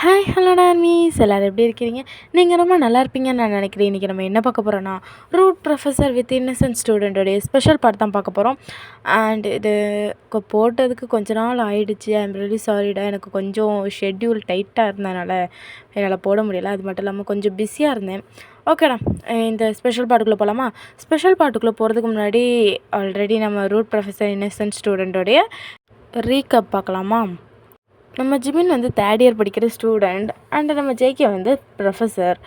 Hi hello டார்மீஸ் எல்லோரும் எப்படி இருக்கிறீங்க? நீங்கள் ரொம்ப நல்லா இருப்பீங்கன்னு நான் நினைக்கிறேன். இன்றைக்கி நம்ம என்ன பார்க்க போகிறோன்னா, ரூட் ப்ரொஃபஸர் வித் இன்னசென்ட் ஸ்டூடெண்ட்டோடைய ஸ்பெஷல் பார்ட் தான் பார்க்க போகிறோம். அண்ட் இது போட்டதுக்கு கொஞ்ச நாள் ஆயிடுச்சு. ஐ எம் ரியலி சாரிடா. எனக்கு கொஞ்சம் ஷெட்யூல் டைட்டாக இருந்ததுனால என்னால் போட முடியலை. அது மட்டும் இல்லாமல் கொஞ்சம் பிஸியாக இருந்தேன். ஓகேடா, இந்த ஸ்பெஷல் பார்ட்டுக்குள்ளே போகலாமா? ஸ்பெஷல் பார்ட்டுக்குள்ளே போகிறதுக்கு முன்னாடி ஆல்ரெடி நம்ம ரூட் ப்ரொஃபஸர் இன்னசென்ட் ஸ்டூடெண்ட்டோடைய ரீகப் பார்க்கலாமா? நம்ம ஜிமின் வந்து தேர்ட் இயர் படிக்கிற ஸ்டூடெண்ட் அண்ட் நம்ம ஜேகே வந்து ப்ரொஃபஸர்.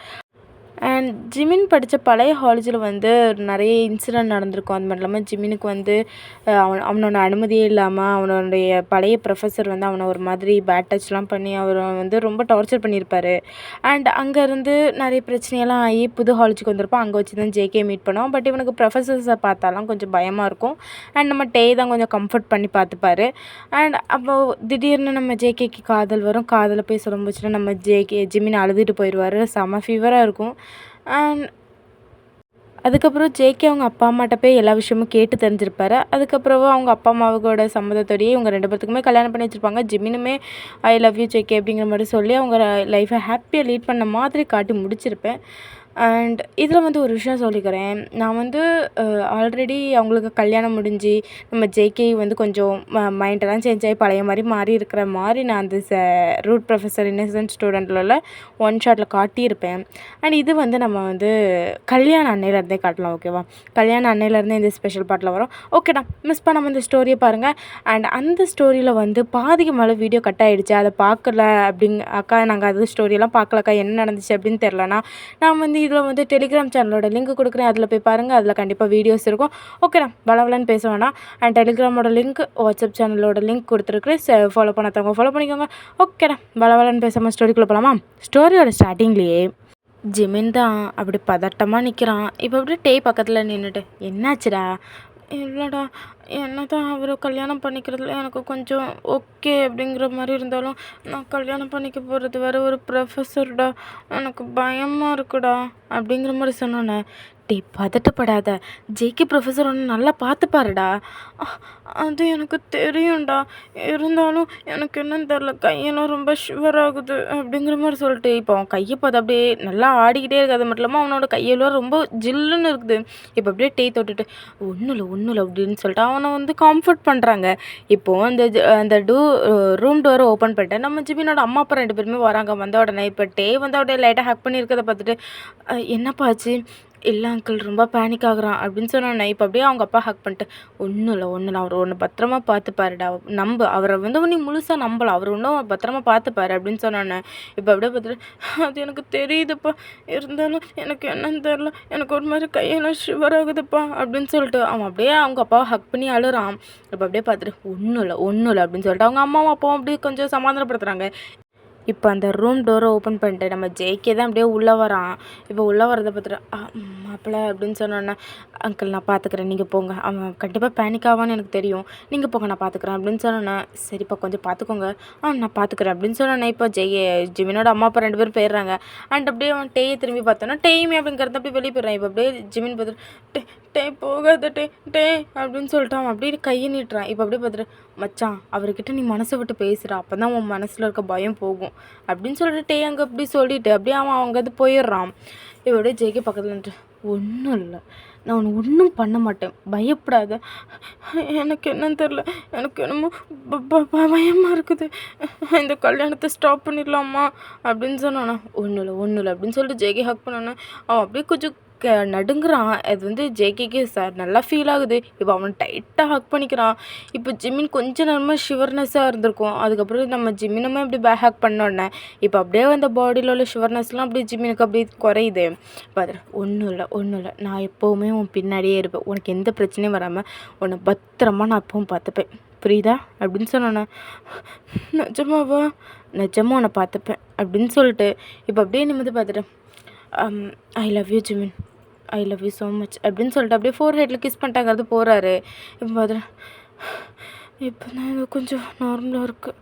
அண்ட் ஜிமின் படித்த பழைய காலேஜில் வந்து நிறைய இன்சிடெண்ட் நடந்திருக்கும். அது மட்டும் இல்லாமல் ஜிமினுக்கு வந்து அவனோட அனுமதியே இல்லாமல் அவனுடைய பழைய ப்ரொஃபஸர் வந்து அவனை ஒரு மாதிரி பேட் டச்லாம் பண்ணி அவர் வந்து ரொம்ப டார்ச்சர் பண்ணியிருப்பார். அண்ட் அங்கேருந்து நிறைய பிரச்சனையெல்லாம் ஆகி புது காலேஜுக்கு வந்திருப்பான். அங்கே வச்சு தான் ஜேகே மீட் பண்ணோம். பட் இவனுக்கு ப்ரொஃபஸர்ஸை பார்த்தாலாம் கொஞ்சம் பயமாக இருக்கும். அண்ட் நம்ம டே தான் கொஞ்சம் கம்ஃபர்ட் பண்ணி பார்த்துப்பாரு. அண்ட் அப்போது திடீர்னு நம்ம ஜேகேக்கு காதல் வரும். காதலை போய் சொல்ல முடிச்சுன்னா நம்ம ஜிமின் அழுதுட்டு போயிடுவார். செம ஃபீவராக இருக்கும். அண்ட் அதுக்கப்புறம் ஜேகே அவங்க அப்பா அம்மாட்ட போய் எல்லா விஷயமும் கேட்டு தெரிஞ்சிருப்பாரு. அதுக்கப்புறம் அவங்க அப்பா அம்மாவோட சம்மதத்தோடையே இவங்க 2 பேர்த்துக்குமே கல்யாணம் பண்ணி வச்சுருப்பாங்க. ஜிமினுமே ஐ லவ் யூ ஜேகே அப்படிங்கிற மாதிரி சொல்லி அவங்க லைஃப்பை ஹாப்பியாக லீட் பண்ண மாதிரி காட்டி முடிச்சிருப்பேன். அண்ட் இதில் வந்து ஒரு விஷயம் சொல்லிக்கிறேன். நான் வந்து ஆல்ரெடி அவங்களுக்கு கல்யாணம் முடிஞ்சு நம்ம ஜேகே வந்து கொஞ்சம் மைண்டெல்லாம் சேஞ்ச் ஆகி பழைய மாதிரி மாறி இருக்கிற மாதிரி நான் அந்த ரூட் ப்ரொஃபஸர் இன்னசென்ட் ஸ்டூடெண்ட்டில் ஒன் ஷாட்டில் காட்டியிருப்பேன். அண்ட் இது வந்து நம்ம வந்து கல்யாண அன்னையிலேருந்தே காட்டலாம். ஓகேவா? கல்யாண அன்னையிலேருந்தே இந்த ஸ்பெஷல் பார்ட்டில் வரும். ஓகேடா, மிஸ் பண்ணாமல் இந்த ஸ்டோரியை பாருங்கள். அண்ட் அந்த ஸ்டோரியில் வந்து பாதிக்கு மேலே வீடியோ கட் ஆகிடுச்சு. அதை பார்க்கல அக்கா, நாங்கள் அது ஸ்டோரியெல்லாம் பார்க்கலக்கா, என்ன நடந்துச்சு அப்படின்னு தெரிலனா நான் வந்து இதில் வந்து டெலிகிராம் சேனலோட லிங்க் கொடுக்குறேன். அதில் போய் பாருங்கள். அதில் கண்டிப்பாக வீடியோஸ் இருக்கும். ஓகேடா, வளவலன்னு பேச வேணாம். அண்ட் டெலிகிராமோட லிங்க், வாட்ஸ்அப் சேனலோட லிங்க் கொடுத்துருக்குறேன். ஃபாலோ பண்ணாதவங்க ஃபாலோ பண்ணிக்கோங்க. ஓகேடா, வளவலன்னு பேசாமல் ஸ்டோரிக்குள்ளே போகலாமா? ஸ்டோரியோட ஸ்டார்டிங்லேயே ஜிமின் தான் அப்படி பதட்டமாக நிற்கிறான். இப்போ அப்படியே டே பக்கத்தில் நின்றுட்டு, என்னாச்சுடா? இல்லைடா, என்ன தான் அவர் கல்யாணம் பண்ணிக்கிறதுல எனக்கு கொஞ்சம் ஓகே அப்படிங்கிற மாதிரி இருந்தாலும் நான் கல்யாணம் பண்ணிக்க போகிறது வேறு ஒரு ப்ரொஃபஸர்டா, எனக்கு பயமாக இருக்குடா அப்படிங்கிற மாதிரி சொன்னோன்னே, டே பதட்டப்படாத, ஜேகே ப்ரொஃபஸர் ஒன்று நல்லா பார்த்துப்பாருடா. அது எனக்கு தெரியும்டா, இருந்தாலும் எனக்கு என்னன்னு தெரில, கையெல்லாம் ரொம்ப ஷிவர் ஆகுது அப்படிங்கிற மாதிரி சொல்லிட்டு இப்போ அவன் கையை பார்த்து அப்படியே நல்லா ஆடிக்கிட்டே இருக்குது. அது மட்டும் இல்லாமல் அவனோட கையெல்லாம் ரொம்ப ஜில்லுன்னு இருக்குது. இப்போ அப்படியே டே தொட்டுட்டு ஒன்றும் இல்லை அப்படின்னு சொல்லிட்டு அவனை வந்து காம்ஃபர்ட் பண்ணுறாங்க. இப்போது அந்த ரூம் டோரை ஓப்பன் பண்ணிட்டு நம்ம ஜிமினோட அம்மா அப்பா 2 பேருமே வராங்க. வந்த உடனே இப்போ டே வந்து அப்படியே லைட்டாக ஹக் பண்ணியிருக்கிறத பார்த்துட்டு, என்னப்பா ஆச்சு? இல்லை அங்கிள், ரொம்ப பேனிக் ஆகுறான் அப்படின்னு சொன்னோன்னே இப்போ அப்படியே அவங்க அப்பா ஹக் பண்ணிட்டு, ஒன்றும் இல்லை அவர் ஒன்று பத்திரமா பார்த்துப்பாருடா, அவரை வந்து நீ முழுசாக நம்பலாம், அவர் ஒன்றும் பத்திரமா பார்த்துப்பாரு அப்படின்னு சொன்னோன்னே இப்போ அப்படியே பார்த்துட்டு, அது எனக்கு தெரியுதுப்பா, இருந்தாலும் எனக்கு என்னன்னு தெரில, எனக்கு ஒரு மாதிரி கையெல்லாம் ஷிவர் ஆகுதுப்பா அப்படின்னு சொல்லிட்டு அவன் அப்படியே அவங்க அப்பாவை ஹக் பண்ணி அழுறான். இப்போ அப்படியே பார்த்துட்டு ஒன்றும் இல்லை அப்படின்னு சொல்லிட்டு அவங்க அம்மாவும் அப்பாவும் அப்படியே கொஞ்சம் சமாதானப்படுத்துகிறாங்க. இப்போ அந்த ரூம் டோரை ஓப்பன் பண்ணிட்டு நம்ம ஜேகே தான் அப்படியே உள்ளே வரான். இப்போ உள்ளே வரதை பார்த்துட்டு, மாப்பிள்ளை அப்படின்னு சொன்னோன்னே, அங்கிள் நான் பார்த்துக்கிறேன், நீங்கள் போங்க, அவன் கண்டிப்பாக பேனிக் ஆவான்னு எனக்கு தெரியும், நீங்கள் போங்க நான் பார்த்துக்கிறேன் அப்படின்னு சொன்னோன்னே, சரிப்பா கொஞ்சம் பார்த்துக்கோங்க, நான் பார்த்துக்கிறேன் அப்படின்னு சொன்னோன்னே இப்போ ஜிமினோட அம்மா அப்பா 2 பேரும் போயிடுறாங்க. அண்ட் அப்படியே அவன் டேயை திரும்பி பார்த்தோன்னா டேயுமே அப்படிங்கிறத அப்படியே வெளியே போயிடுறான். இப்போ அப்படியே ஜிமின் பார்த்துட்டு, டே போகாத டே அப்படின்னு சொல்லிட்டு அவன் அப்படியே கையை நீட்டுறான். இப்போ அப்படியே பார்த்துட்டு, மச்சான் அவர்கிட்ட நீ மனசை விட்டு பேசுகிற, அப்போ தான் உன் மனசில் இருக்க பயம் போகும் அப்படின்னு சொல்லிட்டு அங்கே அப்படி சொல்லிவிட்டு அப்படியே அவன் அங்கேருந்து போயிடுறான். இப்போ அப்படியே ஜேகே பக்கத்தில் நின்று, ஒன்றும் இல்லை, நான் உன்னை ஒன்றும் பண்ண மாட்டேன், பயப்படாத, எனக்கு என்னன்னு தெரில, எனக்கு என்னமோ பயமாக இருக்குது, இந்த கல்யாணத்தை ஸ்டாப் பண்ணிடலாமா அப்படின்னு சொன்னானா, ஒன்றும் இல்லை அப்படின்னு சொல்லிட்டு ஜேகே ஹக் பண்ணோன்னே அவன் அப்படியே கொஞ்சம் நடுங்குறான். அது வந்து ஜேகேக்கு நல்லா ஃபீல் ஆகுது. இப்போ அவன் டைட்டாக ஹக் பண்ணிக்கிறான். இப்போ ஜிமின் கொஞ்சம் நேரமாக ஷிவர்னஸாக இருந்திருக்கும். அதுக்கப்புறம் நம்ம ஜிமினுமே அப்படி ஹக் பண்ணோடனே இப்போ அப்படியே அந்த பாடியில் உள்ள ஷிவர்னஸ்லாம் அப்படியே ஜிமினுக்கு அப்படியே குறையுது. பார்த்துட்டு, ஒன்றும் இல்லை, நான் எப்போவுமே உன் பின்னாடியே இருப்பேன், உனக்கு எந்த பிரச்சனையும் வராமல் உன்னை பத்திரமா நான் எப்பவும் பார்த்துப்பேன், புரியுதா அப்படின்னு சொன்னோன்னே, நிஜமாவா? நிஜமாக உன்னை பார்த்துப்பேன் அப்படின்னு சொல்லிட்டு இப்போ அப்படியே நிமிந்து பார்த்துட்டு, I love you Jimin, I love you so much அப்படின்னு சொல்லிட்டு அப்படியே ஃபோர்ஹெட்டில் கிஸ் பண்ணிட்டாங்கிறது போகிறாரு. இப்போ பார்த்துட்டு, இப்போ தான் இது கொஞ்சம் நார்மலாக இருக்குது,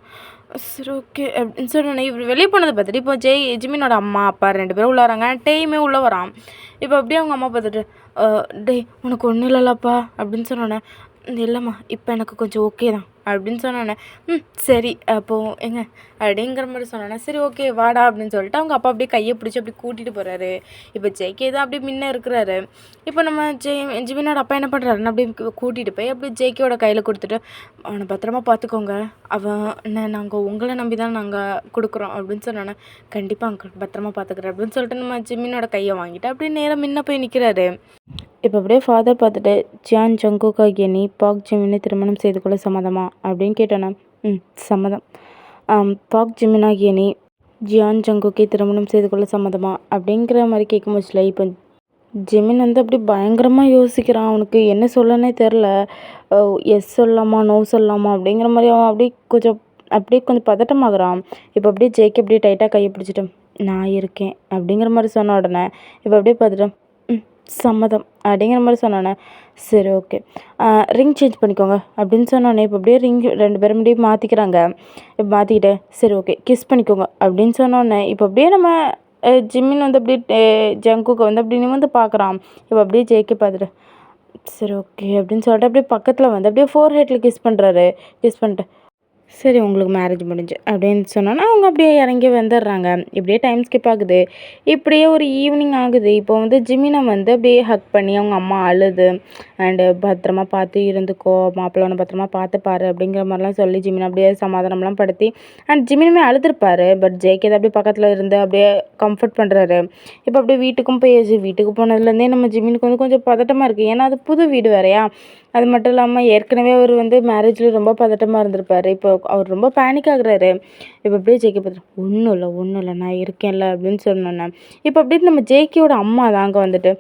சரி ஓகே அப்படின்னு சொன்னேன். இப்படி வெளியே போனதை பார்த்துட்டு இப்போ ஜிமினோட அம்மா அப்பா 2 பேரும் உள்ள வராங்க. டேயுமே உள்ளே வரான். இப்போ அப்படியே அவங்க அம்மா பார்த்துட்டு, டே உனக்கு ஒன்றும் இல்லைல்லப்பா அப்படின்னு சொன்னோன்னே, இல்லைம்மா இப்போ எனக்கு கொஞ்சம் ஓகே தான் அப்படின்னு சொன்னோன்னே, சரி அப்போது எங்க அப்படிங்கிற மாதிரி சொன்னோன்னே, சரி ஓகே வாடா அப்படின்னு சொல்லிட்டு அவங்க அப்பா அப்படியே கையை பிடிச்சி அப்படி கூட்டிகிட்டு போகிறாரு. இப்போ ஜேகே தான் அப்படியே முன்ன இருக்கிறாரு. இப்போ நம்ம ஜிமினோட அப்பா என்ன பண்ணுறாருன்னா அப்படியே கூட்டிகிட்டு போய் அப்படியே ஜேகேயோட கையில் கொடுத்துட்டு, அவனை பத்திரமா பார்த்துக்கோங்க, அவன் என்ன நாங்கள் உங்களை நம்பி தான் நாங்கள் கொடுக்குறோம் அப்படின்னு சொன்னோன்னே, கண்டிப்பாக அங்கிள் பத்திரமா பார்த்துக்குறேன் அப்படின்னு சொல்லிட்டு நம்ம ஜிமினோட கையை வாங்கிட்டு அப்படியே நேராக முன்ன போய் நிற்கிறாரு. இப்போ அப்படியே ஃபாதர் பார்த்துட்டு, ஜியான் ஜங்குக் ஆகிய நீ பாக் ஜிமினை திருமணம் செய்து கொள்ள சம்மதமா அப்படின்னு கேட்டோன்னே, சம்மதம். பாக் ஜிமின் ஆகிய நீ ஜியான் ஜங்குக்கை திருமணம் செய்து கொள்ள சம்மதமா அப்படிங்கிற மாதிரி கேட்க முடியல. இப்போ ஜிமின் வந்து அப்படி பயங்கரமாக யோசிக்கிறான். அவனுக்கு என்ன சொல்லனே தெரில. எஸ் சொல்லலாமா நோ சொல்லலாமா அப்படிங்கிற மாதிரி அவன் அப்படியே கொஞ்சம் பதட்டமாகறான். இப்போ அப்படியே ஜேகே அப்படியே டைட்டாக கையை பிடிச்சிட்டு, நான் இருக்கேன் அப்படிங்கிற மாதிரி சொன்ன உடனே இப்போ அப்படியே பார்த்துட்டு, சம்மதம் அப்படிங்கிற மாதிரி சொன்னோன்னே, சரி ஓகே ரிங் சேஞ்ச் பண்ணிக்கோங்க அப்படின்னு சொன்னோன்னே, இப்போ அப்படியே ரிங் 2 பேரும் அப்படியே மாற்றிக்கிறாங்க. இப்போ மாற்றிக்கிட்டு, சரி ஓகே கிஸ் பண்ணிக்கோங்க அப்படின்னு சொன்னோன்னே, இப்போ அப்படியே நம்ம ஜிம்மின் வந்து அப்படியே ஜங்குக்கை வந்து அப்படி நிமிர்ந்து பார்க்குறான். இப்போ அப்படியே ஜேகே பார்த்துட்டு, சரி ஓகே அப்படின்னு சொல்லிட்டு அப்படியே பக்கத்தில் வந்து அப்படியே ஃபோர் ஹெட்டில் கிஸ் பண்ணுறாரு. கிஸ் பண்ணிட்டு, சரி உங்களுக்கு மேரேஜ் முடிஞ்சு அப்படின்னு சொன்னோன்னா அவங்க அப்படியே இறங்கி வந்துடுறாங்க. இப்படியே டைம் ஸ்கிப் ஆகுது. இப்படியே ஒரு ஈவினிங் ஆகுது. இப்போ வந்து ஜிமினை வந்து அப்படியே ஹக் பண்ணி அவங்க அம்மா அழுது அண்டு பத்திரமா பார்த்து இருந்துக்கோ, மாப்பிள்ளை பத்திரமா பார்த்துப்பாரு அப்படிங்கிற மாதிரிலாம் சொல்லி ஜிமினை அப்படியே சமாதானம்லாம் படுத்தி அண்ட் ஜிமினுமே அழுதுருப்பாரு. பட் ஜேகே அப்படியே பக்கத்தில் இருந்து அப்படியே கம்ஃபர்ட் பண்ணுறாரு. இப்போ அப்படியே வீட்டுக்கும் போயாச்சு. வீட்டுக்கு போனதுலேருந்தே நம்ம ஜிமினுக்கு வந்து கொஞ்சம் பதட்டமாக இருக்குது. ஏன்னா அது புது வீடு வேறையா. அது மட்டும் இல்லாமல் ஏற்கனவே அவர் வந்து மேரேஜில் ரொம்ப பதட்டமாக இருந்திருப்பார். இப்போ அவர் ரொம்ப பேனிக் ஆகுறாரு. இப்போ அப்படியே ஜேகே பார்த்துட்டு, ஒன்றும் இல்லை நான் இருக்கேன்ல அப்படின்னு சொன்னோன்னே, இப்போ அப்படின்னு நம்ம ஜேகேயோட அம்மா தாங்க வந்துட்டு,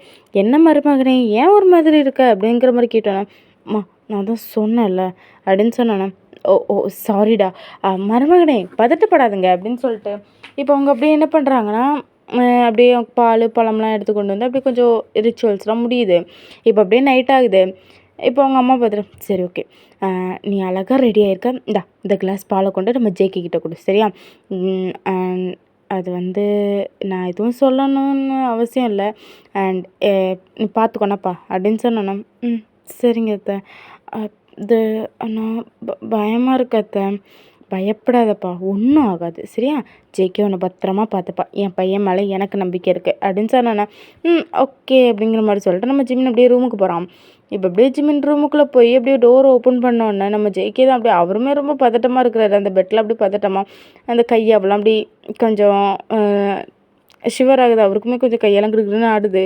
என்ன மருமகனே ஏன் ஒரு மாதிரி இருக்க அப்படிங்கிற மாதிரி கேட்டோன்னே, அம்மா நான் தான் சொன்னேன்ல அப்படின்னு சொன்னோன்னே, ஓ சாரிடா மருமகனே பதட்டப்படாதுங்க அப்படின்னு சொல்லிட்டு, இப்போ அவங்க அப்படியே என்ன பண்ணுறாங்கன்னா, அப்படியே பால் பழம்லாம் எடுத்து கொண்டு வந்து அப்படியே கொஞ்சம் ரிச்சுவல்ஸ்லாம் முடியுது. இப்போ அப்படியே நைட் ஆகுது. இப்போ அவங்க அம்மா பார்த்துட்டு, சரி ஓகே நீ அழகாக ரெடி ஆகிருக்க, இந்த கிளாஸ் பாலை கொண்டு நம்ம ஜேகே கிட்ட கொடு சரியா. அது வந்து நான் எதுவும் சொல்லணும்னு அவசியம் இல்லை. அண்ட் நீ பார்த்துக்கோனப்பா அப்படின்னு சொன்னோன்னா, சரிங்க அத்தை. இது நான் பயமாக இருக்கு அத்தை. பயப்படாதப்பா ஒன்றும் ஆகாது சரியா. ஜேகே உன்னை பத்திரமா பார்த்துப்பா. என் பையன் மேலே எனக்கு நம்பிக்கை இருக்குது அப்படின்னு சொன்னோன்னே, ஓகே அப்படிங்கிற மாதிரி சொல்லிட்டு நம்ம ஜிமின் அப்படியே ரூமுக்கு போகிறான். இப்போ அப்படியே ஜிமின் ரூமுக்குள்ளே போய் அப்படியே டோர் ஓப்பன் பண்ணோன்னே நம்ம ஜேகே தான் அப்படியே அவருமே ரொம்ப பதட்டமாக இருக்கிறாரு. அந்த பெட்டில் அப்படியே பதட்டமாக அந்த கையெல்லாம் அப்படி கொஞ்சம் ஷிவர் ஆகுது. அவருக்குமே கொஞ்சம் கையெல்லாம் கிடுக்குன்னு ஆடுது.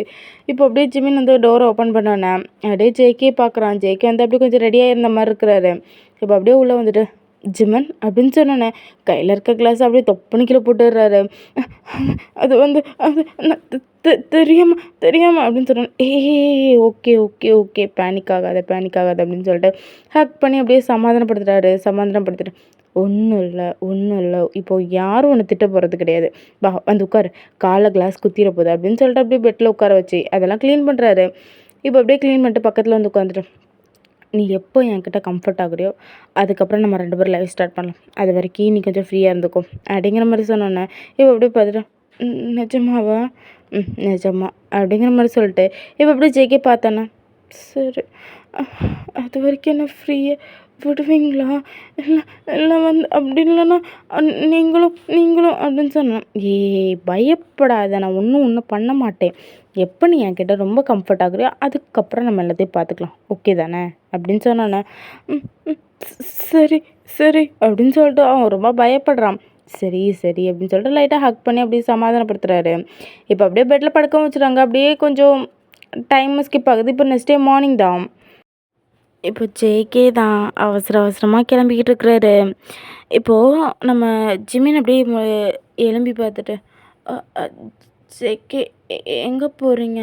இப்போ அப்படியே ஜிமின் வந்து டோரை ஓப்பன் பண்ணோன்னே அப்படியே ஜேகே பார்க்குறான். ஜேகே வந்து அப்படியே கொஞ்சம் ரெடியாக இருந்த மாதிரி இருக்கிறாரு. இப்போ அப்படியே உள்ளே வந்துட்டு, ஜிமன் அப்படின்னு சொன்னோன்னே கையில் இருக்க கிளாஸ் அப்படியே தொப்புன்னு கீழே போட்டுடுறாரு. அது வந்து அது தெரியாமல் அப்படின்னு சொன்னேன். ஓகே ஓகே ஓகே பேனிக் ஆகாத அப்படின்னு சொல்லிட்டு ஹக் பண்ணி அப்படியே சமாதானப்படுத்திட்டு, ஒன்றும் இல்லை இப்போது யாரும் ஒன்று திட்ட போகிறது கிடையாது, வா வந்து உட்காரு, காலை கிளாஸ் குத்திர போகுது அப்படின்னு சொல்லிட்டு அப்படியே பெட்டில் உட்கார வச்சு அதெல்லாம் க்ளீன் பண்ணுறாரு. இப்போ அப்படியே க்ளீன் பண்ணிட்டு பக்கத்தில் வந்து உட்காந்துட்டு, நீ எப்போ என்கிட்ட கம்ஃபர்ட் ஆகுறியோ அதுக்கப்புறம் நம்ம 2 பேரும் லைஃப் ஸ்டார்ட் பண்ணலாம். அது வரைக்கும் நீ கொஞ்சம் ஃப்ரீயாக இருந்துக்கும் அப்படிங்கிற மாதிரி சொன்னோன்னே, இப்போ அப்படியே பார்த்துட்டு, நிஜமாவா? நிஜமா அப்படிங்கிற மாதிரி சொல்லிட்டு இப்போ அப்படியே ஜேகே பார்த்தேன்னா, சரி அது வரைக்கும் என்ன ஃப்ரீயாக விடுவீங்களா? இல்லை இல்லை வந்து அப்படி இல்லைன்னா நீங்களும் அப்படின்னு சொன்னேன். பயப்படாத, நான் ஒன்றும் பண்ண மாட்டேன். எப்போ நீ என்கிட்ட ரொம்ப கம்ஃபர்ட் ஆகுறியோ அதுக்கப்புறம் நம்ம எல்லாத்தையும் பார்த்துக்கலாம், ஓகே தானே அப்படின்னு சொன்னானே. சரி அப்படின்னு சொல்லிட்டு அவன் ரொம்ப பயப்படுறான். சரி அப்படின்னு சொல்லிட்டு லைட்டாக ஹக் பண்ணி அப்படியே சமாதானப்படுத்துகிறாரு. இப்போ அப்படியே பெட்டில் படுக்க வச்சுறாங்க. அப்படியே கொஞ்சம் டைம் ஸ்கிப் ஆகுது. இப்போ நெக்ஸ்ட் டே மார்னிங் தான். இப்போ ஜேகே தான் அவசரமாக கிளம்பிக்கிட்டு இருக்கிறாரு. இப்போது நம்ம ஜிமின் அப்படியே எழும்பி பார்த்துட்டு, ஜேகே எங்கே போகிறீங்க?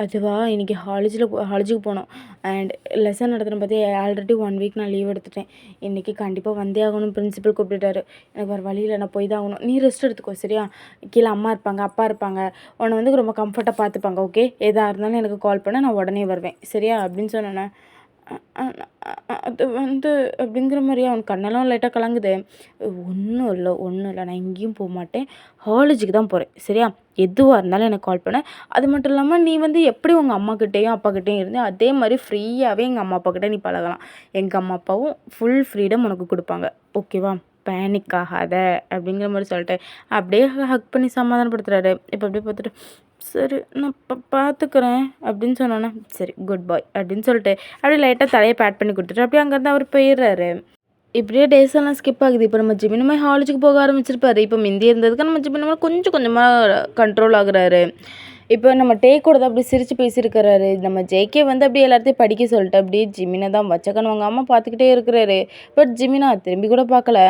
அதுவா இன்றைக்கி காலேஜுக்கு போனோம். அண்ட் லெசன் நடத்துகிறேன் பார்த்தி ஆல்ரெடி 1 வீக் நான் லீவ் எடுத்துட்டேன். இன்றைக்கி கண்டிப்பாக வந்தே ஆகணும், பிரின்சிபல் கூப்பிட்டுட்டாரு. எனக்கு வேறு வழியில் நான் போய் தான் ஆகணும். நீ ரெஸ்ட் எடுத்துக்கோ சரியா. கீழே அம்மா இருப்பாங்க, அப்பா இருப்பாங்க, உன்னை வந்து ரொம்ப கம்ஃபர்ட்டாக பார்த்துப்பாங்க. ஓகே எதாக இருந்தாலும் எனக்கு கால் பண்ண, நான் உடனே வருவேன் சரியா அப்படின்னு சொன்னேன். அது வந்து அப்படிங்கிற மாரி அவனுக்கு கண்ணெல்லாம் லைட்டாக கலங்குது. ஒன்றும் இல்லை ஒன்றும் இல்லை, நான் எங்கேயும் போகமாட்டேன், காலேஜுக்கு தான் போகிறேன் சரியா? எதுவாக இருந்தாலும் எனக்கு கால் பண்ணு. அது மட்டும் இல்லாமல் நீ வந்து எப்படி உங்கள் அம்மாக்கிட்டேயும் அப்பாக்கிட்டேயும் இருந்து அதே மாதிரி ஃப்ரீயாகவே எங்கள் அம்மா அப்பாக்கிட்ட நீ பழகலாம். எங்கள் அம்மா அப்பாவும் ஃபுல் ஃப்ரீடம் உனக்கு கொடுப்பாங்க, ஓகேவா? பேனிக் ஆகாத அப்படிங்கிற மாதிரி சொல்லிட்டு அப்படியே ஹக் பண்ணி சமாதானப்படுத்துறாரு. இப்போ அப்படியே பார்த்துட்டு சரி நான் பார்த்துக்கிறேன் அப்படின்னு சொன்னோன்னே சரி குட் பாய் அப்படின்னு சொல்லிட்டு அப்படியே லைட்டாக தலையை பேட் பண்ணி கொடுத்துட்டு அப்படியே அங்கேருந்து அவர் போயிடுறாரு. இப்படியே டேஸ் எல்லாம் ஸ்கிப் ஆகுது. இப்போ நம்ம ஜிமினுமே காலேஜுக்கு போக ஆரம்பிச்சிருப்பாரு. இப்போ மிந்தி இருந்ததுக்கு நம்ம ஜிமினுமே கொஞ்சம் கொஞ்சமாக கண்ட்ரோல் ஆகுறாரு. இப்போ நம்ம டேக்கோட தான் அப்படி சிரித்து பேசியிருக்கிறாரு. நம்ம ஜேகே வந்து அப்படியே எல்லாத்தையும் படிக்க சொல்லிட்டு அப்படியே ஜிமினை தான் வச்சக்கன் வாங்காமல் பார்த்துக்கிட்டே இருக்கிறாரு. பட் ஜிமினா திரும்பி கூட பார்க்கல.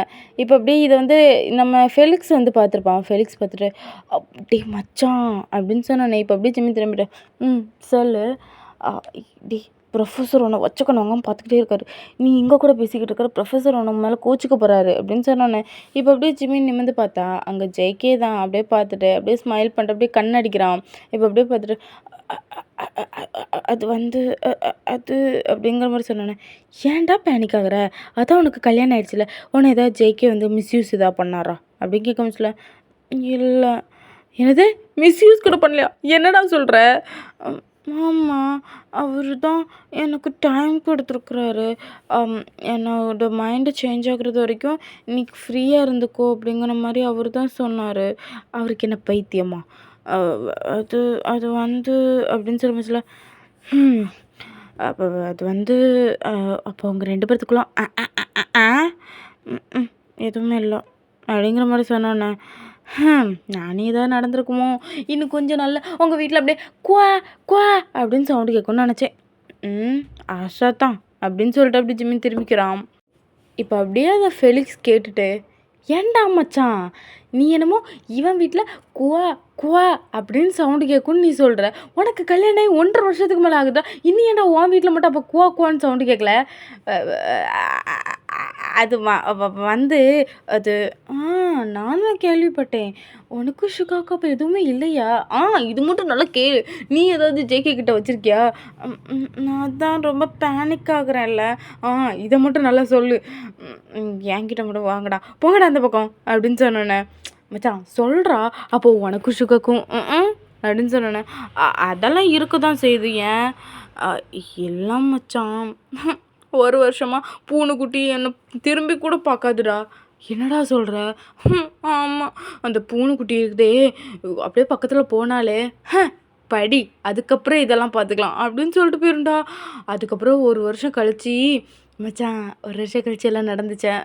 இப்போ அப்படியே இதை வந்து நம்ம ஃபெலிக்ஸ் வந்து பார்த்துருப்பான். ஃபெலிக்ஸ் பார்த்துட்டு அப்படி மச்சான் அப்படின்னு சொன்னானே. இப்போ அப்படியே ஜிமி திரும்பிட்டு சொல்லு டி ப்ரொஃபஸர் உன்னை வச்சுக்கணுங்க பார்த்துக்கிட்டே இருக்காரு, நீ இங்கே கூட பேசிக்கிட்டு இருக்கிற, ப்ரொஃபஸர் உனக்கு மேலே கோச்சிக்க போகிறாரு அப்படின்னு சொன்னோன்னே. இப்போ அப்படியே ஜிமின் நிமிர்ந்து பார்த்தா அங்கே ஜெய்கே தான். அப்படியே பார்த்துட்டு அப்படியே ஸ்மைல் பண்ணிட்டு அப்படியே கண் அடிக்கிறான். இப்போ அப்படியே பார்த்துட்டு அது வந்து அது அப்படிங்கிற மாதிரி சொன்னோன்னே. ஏன்டா பேனிக் ஆகுற? அதான் உனக்கு கல்யாணம் ஆயிடுச்சுல, உன்னை ஏதாவது ஜெய்கே வந்து மிஸ்யூஸ் எதாவது பண்ணாரா அப்படின்னு கேட்க முடியல. இல்லை. என்னது மிஸ்யூஸ் கூட பண்ணலையா? என்னடா சொல்கிற? ஆமாம், அவர் தான் எனக்கு டைம் கொடுத்துருக்குறாரு. என்னோட மைண்டு சேஞ்ச் ஆகுறது வரைக்கும் இன்னைக்கு ஃப்ரீயாக இருந்துக்கோ அப்படிங்கிற மாதிரி அவர் தான் சொன்னார். அவருக்கு என்ன பைத்தியமா? அது அது வந்து அப்படின்னு சொல்ல அப்போ அது வந்து அப்போ அவங்க 2 பேர்த்துக்குள்ள எதுவுமே இல்லை அப்படிங்கிற மாதிரி சொன்னோன்னே நானே தான் நடந்திருக்குமோ, இன்னும் கொஞ்சம் நாள்ல உங்கள் வீட்டில் அப்படியே குவா குவா அப்படின்னு சவுண்டு கேட்கும்னு நினச்சேன். ஆஷா தான் அப்படின்னு சொல்லிட்டு அப்படி ஜிம்மின் திரும்பிக்கிறான். இப்போ அப்படியே அதை ஃபெலிக்ஸ் கேட்டுட்டு ஏன்டா மச்சான் நீ என்னமோ இவன் வீட்டில் குவா குவா அப்படின்னு சவுண்டு கேட்கும்னு நீ சொல்கிற, உனக்கு கல்யாணம் ஆகி 1.5 வருஷத்துக்கு மேலே ஆகுதா, இன்னும் ஏன்டா உன் வீட்டில் மட்டும் அப்போ குவா குவான்னு சவுண்டு கேட்கல? அது வந்து அது நானும் கேள்விப்பட்டேன். உனக்கும் சுகாவுக்கும் அப்போ எதுவுமே இல்லையா? இது மட்டும் நல்லா கேளு, நீ ஏதாவது ஜேகே கிட்ட வச்சுருக்கியா? நான் தான் ரொம்ப பேனிக் ஆகுறேன்ல. இதை மட்டும் நல்லா சொல்லு, என்கிட்ட மட்டும் வாங்கடா போங்கடா அந்த பக்கம் அப்படின்னு சொன்னோன்னே. மச்சான் சொல்கிறா, அப்போது உனக்கும் சுகாக்கும் அப்படின்னு சொன்னோன்னே. அதெல்லாம் இருக்க தான் செய்யுது. ஏன் எல்லாம் மச்சான் 1 வருஷமாக பூனைக்குட்டி என்னை திரும்பி கூட பார்க்காதுடா. என்னடா சொல்கிற? ஆமாம், அந்த பூனைக்குட்டி இருக்குதே அப்படியே பக்கத்தில் போனாலே படி, அதுக்கப்புறம் இதெல்லாம் பார்த்துக்கலாம் அப்படின்னு சொல்லிட்டு போயிருண்டா. அதுக்கப்புறம் 1 வருஷம் கழிச்சு மச்சான் 1 வருஷம் கழிச்சு எல்லாம் நடந்துச்சேன்.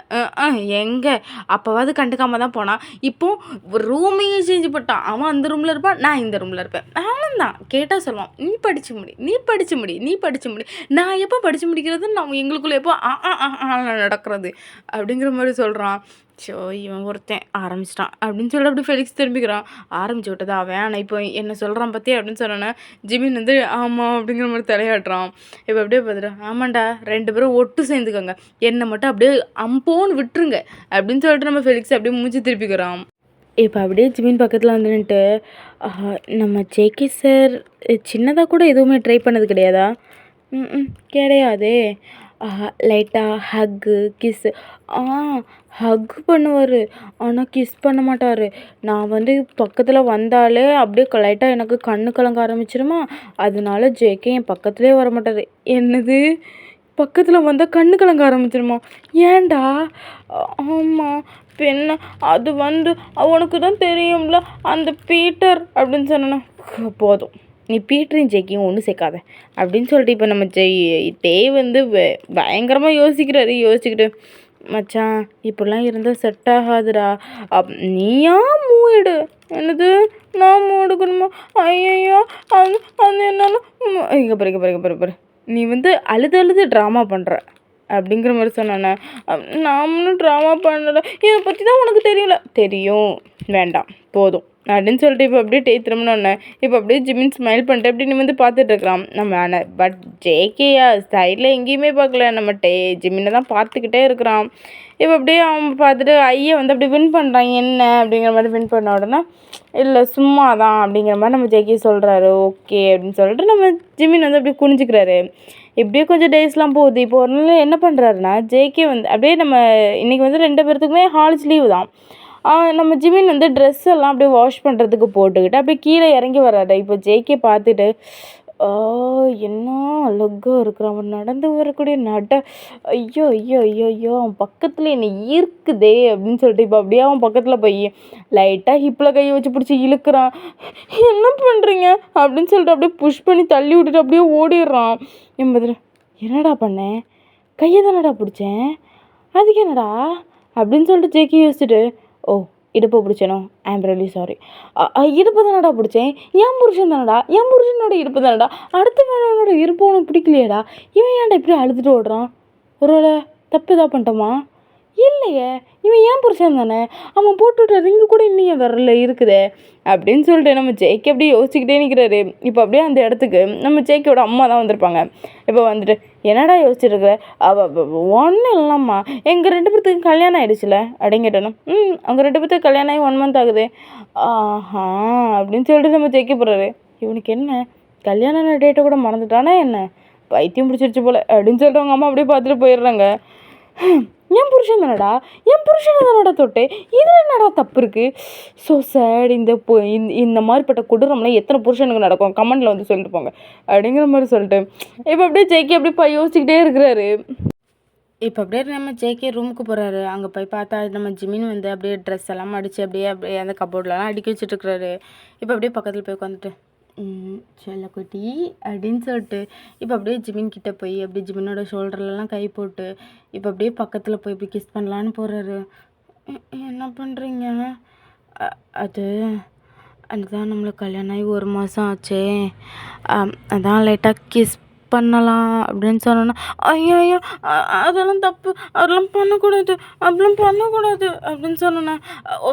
எங்கே அப்போவாது கண்டுக்காம தான் போனான். இப்போது ரூமையே சேஞ்ச் பண்ணிட்டான். அவன் அந்த ரூமில் இருப்பான், நான் இந்த ரூமில் இருப்பேன். அவன்தான் கேட்டால் சொல்லுவான், நீ படித்து முடி நீ படித்து முடி நீ படித்து முடி. நான் எப்போ படித்து முடிக்கிறது, நான் எங்களுக்குள்ளே எப்போ நடக்கிறது அப்படிங்கிற மாதிரி சொல்கிறான். ஸோ இவன் ஒருத்தன் ஆரம்பிச்சிட்டான் அப்படின்னு சொல்லி அப்படி ஃபெலிக்ஸ் திரும்பிக்கிறான். ஆரம்பிச்சு விட்டதா அவன், ஆனால் இப்போ என்ன சொல்கிறான் பற்றி அப்படின்னு சொன்னோன்னே ஜிமின் வந்து ஆமாம் அப்படிங்கிற மாதிரி தலையாட்டுறான். இப்போ அப்படியே பார்த்துட்டு ஆமாண்டா 2 பேரும் ஒட்டு சேர்ந்துக்கோங்க, என்னை மட்டும் அப்படியே அம்போன்னு விட்டுருங்க அப்படின்னு சொல்லிட்டு நம்ம ஃபெலிக்ஸ் அப்படியே மூஞ்சி திருப்பிக்கிறான். இப்போ அப்படியே ஜிமின் பக்கத்தில் வந்துன்ட்டு நம்ம ஜேகே சார் சின்னதாக கூட எதுவுமே ட்ரை பண்ணது கிடையாதா? கிடையாதே. லைட்டாக ஹக்கு கிஸ்ஸு ஹக் பண்ணுவார், ஆனால் கிஸ் பண்ண மாட்டார். நான் வந்து பக்கத்தில் வந்தாலே அப்படியே லைட்டாக எனக்கு கண்ணு கலங்க ஆரம்பிச்சிருமா, அதனால ஜேகே என் பக்கத்துலேயே வர மாட்டார். என்னது பக்கத்தில் வந்தால் கண்ணு கலங்க ஆரம்பிச்சிருமா? ஏன்டா? ஆமாம் பெண்ண அது வந்து அவனுக்கு தான் தெரியும்ல அந்த பீட்டர் அப்படின்னு சொன்னேன்னா. போதும், நீ பீட்டரையும் ஜெய்க்கையும் ஒன்றும் சேர்க்காத அப்படின்னு சொல்லிட்டு இப்போ நம்ம டே வந்து பயங்கரமாக யோசிச்சுக்கிட்டு மச்சான் இப்படிலாம் இருந்தால் செட் ஆகாதுடா, நீயா மூடு. என்னது நான் மூடுக்கணுமா? ஐயோ அது அது என்னாலும் இங்கே பாரு நீ வந்து அழுது ட்ராமா பண்ணுற அப்படிங்கிற மாதிரி சொன்னானே. நாமளும் ட்ராமா பண்ணல, இதை பற்றி தான் உனக்கு தெரியல. தெரியும், வேண்டாம் போதும் அப்படின்னு சொல்லிட்டு இப்போ அப்படியே டே திரும்பினோன்னே இப்போ அப்படியே ஜிமின் ஸ்மைல் பண்ணிட்டு அப்படி நீ வந்து பார்த்துட்டு இருக்கிறான் நம்ம. பட் ஜேகேயா சைடில் எங்கேயுமே பார்க்கல, நம்ம ஜிமினை தான் பார்த்துக்கிட்டே இருக்கிறான். இப்போ அப்படியே அவன் பார்த்துட்டு ஐயை வந்து அப்படி வின் பண்ணுறான். என்ன அப்படிங்கிற மாதிரி வின் பண்ண உடனே இல்லை சும்மா தான் அப்படிங்கிற மாதிரி நம்ம ஜேகே சொல்கிறாரு. ஓகே அப்படின்னு சொல்லிட்டு நம்ம ஜிமின் வந்து அப்படி குனிஞ்சிக்கிறாரு. இப்படியே கொஞ்சம் டேஸ்லாம் போகுது. இப்போ ஒரு நாள் என்ன பண்ணுறாருன்னா, ஜேகே வந்து அப்படியே நம்ம இன்றைக்கி வந்து 2 பேர்த்துக்குமே காலேஜ் லீவு தான். நம்ம ஜிமின் வந்து ட்ரெஸ் எல்லாம் அப்படியே வாஷ் பண்ணுறதுக்கு போட்டுக்கிட்டு அப்படியே கீழே இறங்கி வர்றாரு. இப்போ ஜேகே பார்த்துட்டு, என்ன அழகா இருக்கிறான் அவன் நடந்து வரக்கூடிய ஐயோ ஐயோ ஐயோ ஐயோ அவன் பக்கத்தில் என்னை ஈர்க்குதே அப்படின்னு சொல்லிட்டு இப்போ அப்படியே அவன் பக்கத்தில் போய் லைட்டாக ஹிப்பில் கையை வச்சு பிடிச்சி இழுக்கிறான். என்ன பண்ணுறீங்க அப்படின்னு சொல்லிட்டு அப்படியே புஷ் பண்ணி தள்ளி விட்டுட்டு அப்படியே ஓடிடுறான். என் என்னடா பண்ணேன், கையை தானடா பிடிச்சேன், அதுக்கு என்னடா அப்படின்னு சொல்லிட்டு ஜேகே யோசிச்சுட்டு, ஓ இடுப்பை பிடிச்சேனோ, ஐ ஆம் ரியலி சாரி, இடுப்பு தானடா பிடிச்சேன், என் புருஷன் தானடா, என் புருஷனோட இடுப்பு தானடா, அடுத்த வேலையோட இருப்பு உனக்கு பிடிக்கலையேடா, இவன் ஏன்டா இப்படி அழுதுட்டு ஓடுறான், ஒருவேளை தப்பு இதாக பண்ணிட்டோமா, இல்லையே இவன் ஏன் புருஷன் தானே, அவன் போட்டுவிட்ட ரிங்கு கூட இன்னும் என் விரல்ல இருக்குதே அப்படின்னு சொல்லிட்டு நம்ம ஜேகே அப்படியே யோசிச்சுக்கிட்டே நிற்கிறாரு. இப்போ அப்படியே அந்த இடத்துக்கு நம்ம ஜேகேவோட அம்மா தான் வந்திருப்பாங்க. இப்போ வந்துட்டு, என்னடா யோசிச்சுருக்குற, ஒன்றும் இல்லைம்மா, எங்கள் 2 பேர்த்துக்கு கல்யாணம் ஆகிடுச்சுல அப்படின்னு கேட்டோன்னா, அவங்க 2 பேர்த்துக்கு கல்யாணம் ஆகி 1 மந்த் ஆகுது. ஆஹா அப்படின்னு சொல்லிட்டு நம்ம ஜேகே போகிறாரு. இவனுக்கு என்ன கல்யாண டேட்டை கூட மறந்துட்டானா என்ன, பைத்தியம் பிடிச்சிருச்சு போல் அப்படின்னு சொல்லிட்டு அவங்க அம்மா அப்படியே பார்த்துட்டு போயிடுறாங்க. என் புருஷன் தானடா, என் புருஷனை தானடா தொட்டேன், இதில் என்னடா தப்பு இருக்குது, ஸோ சேட், இந்த மாதிரிப்பட்ட கொடூரம்லாம் எத்தனை புருஷனுக்கு நடக்கும், கமெண்டில் வந்து சொல்லிட்டு போங்க அப்படிங்கிற மாதிரி சொல்லிட்டு இப்போ அப்படியே ஜேகே அப்படியே யோசிச்சுக்கிட்டே இருக்கிறாரு. இப்போ அப்படியே நம்ம ஜேகே ரூமுக்கு போகிறாரு. அங்கே போய் பார்த்தா நம்ம ஜிமின் வந்து அப்படியே ட்ரெஸ் எல்லாம் அடித்து அப்படியே அந்த கபோர்ட்லலாம் அடுக்கி வச்சுட்டுருக்குறாரு. இப்போ அப்படியே பக்கத்தில் போய் உட்காந்துட்டு, செல்லக்குட்டி அப்படின்னு சொல்லிட்டு இப்போ அப்படியே ஜிமின் கிட்டே போய் அப்படியே ஜிமினோட ஷோல்டர்லலாம் கை போட்டு இப்போ அப்படியே பக்கத்தில் போய் இப்படி கிஸ் பண்ணலான்னு போகிறாரு. என்ன பண்ணுறீங்க, அது அதுதான் நம்மளுக்கு கல்யாணம் ஆகி 1 மாதம் ஆச்சே, அதான் லைட்டாக கிஸ் பண்ணலாம் அப்படின்னு சொன்னோன்னா, ஐயோ ஐயோ அதெல்லாம் தப்பு, அதெல்லாம் பண்ணக்கூடாது, அப்படிலாம் பண்ணக்கூடாது அப்படின்னு சொன்னோன்னே,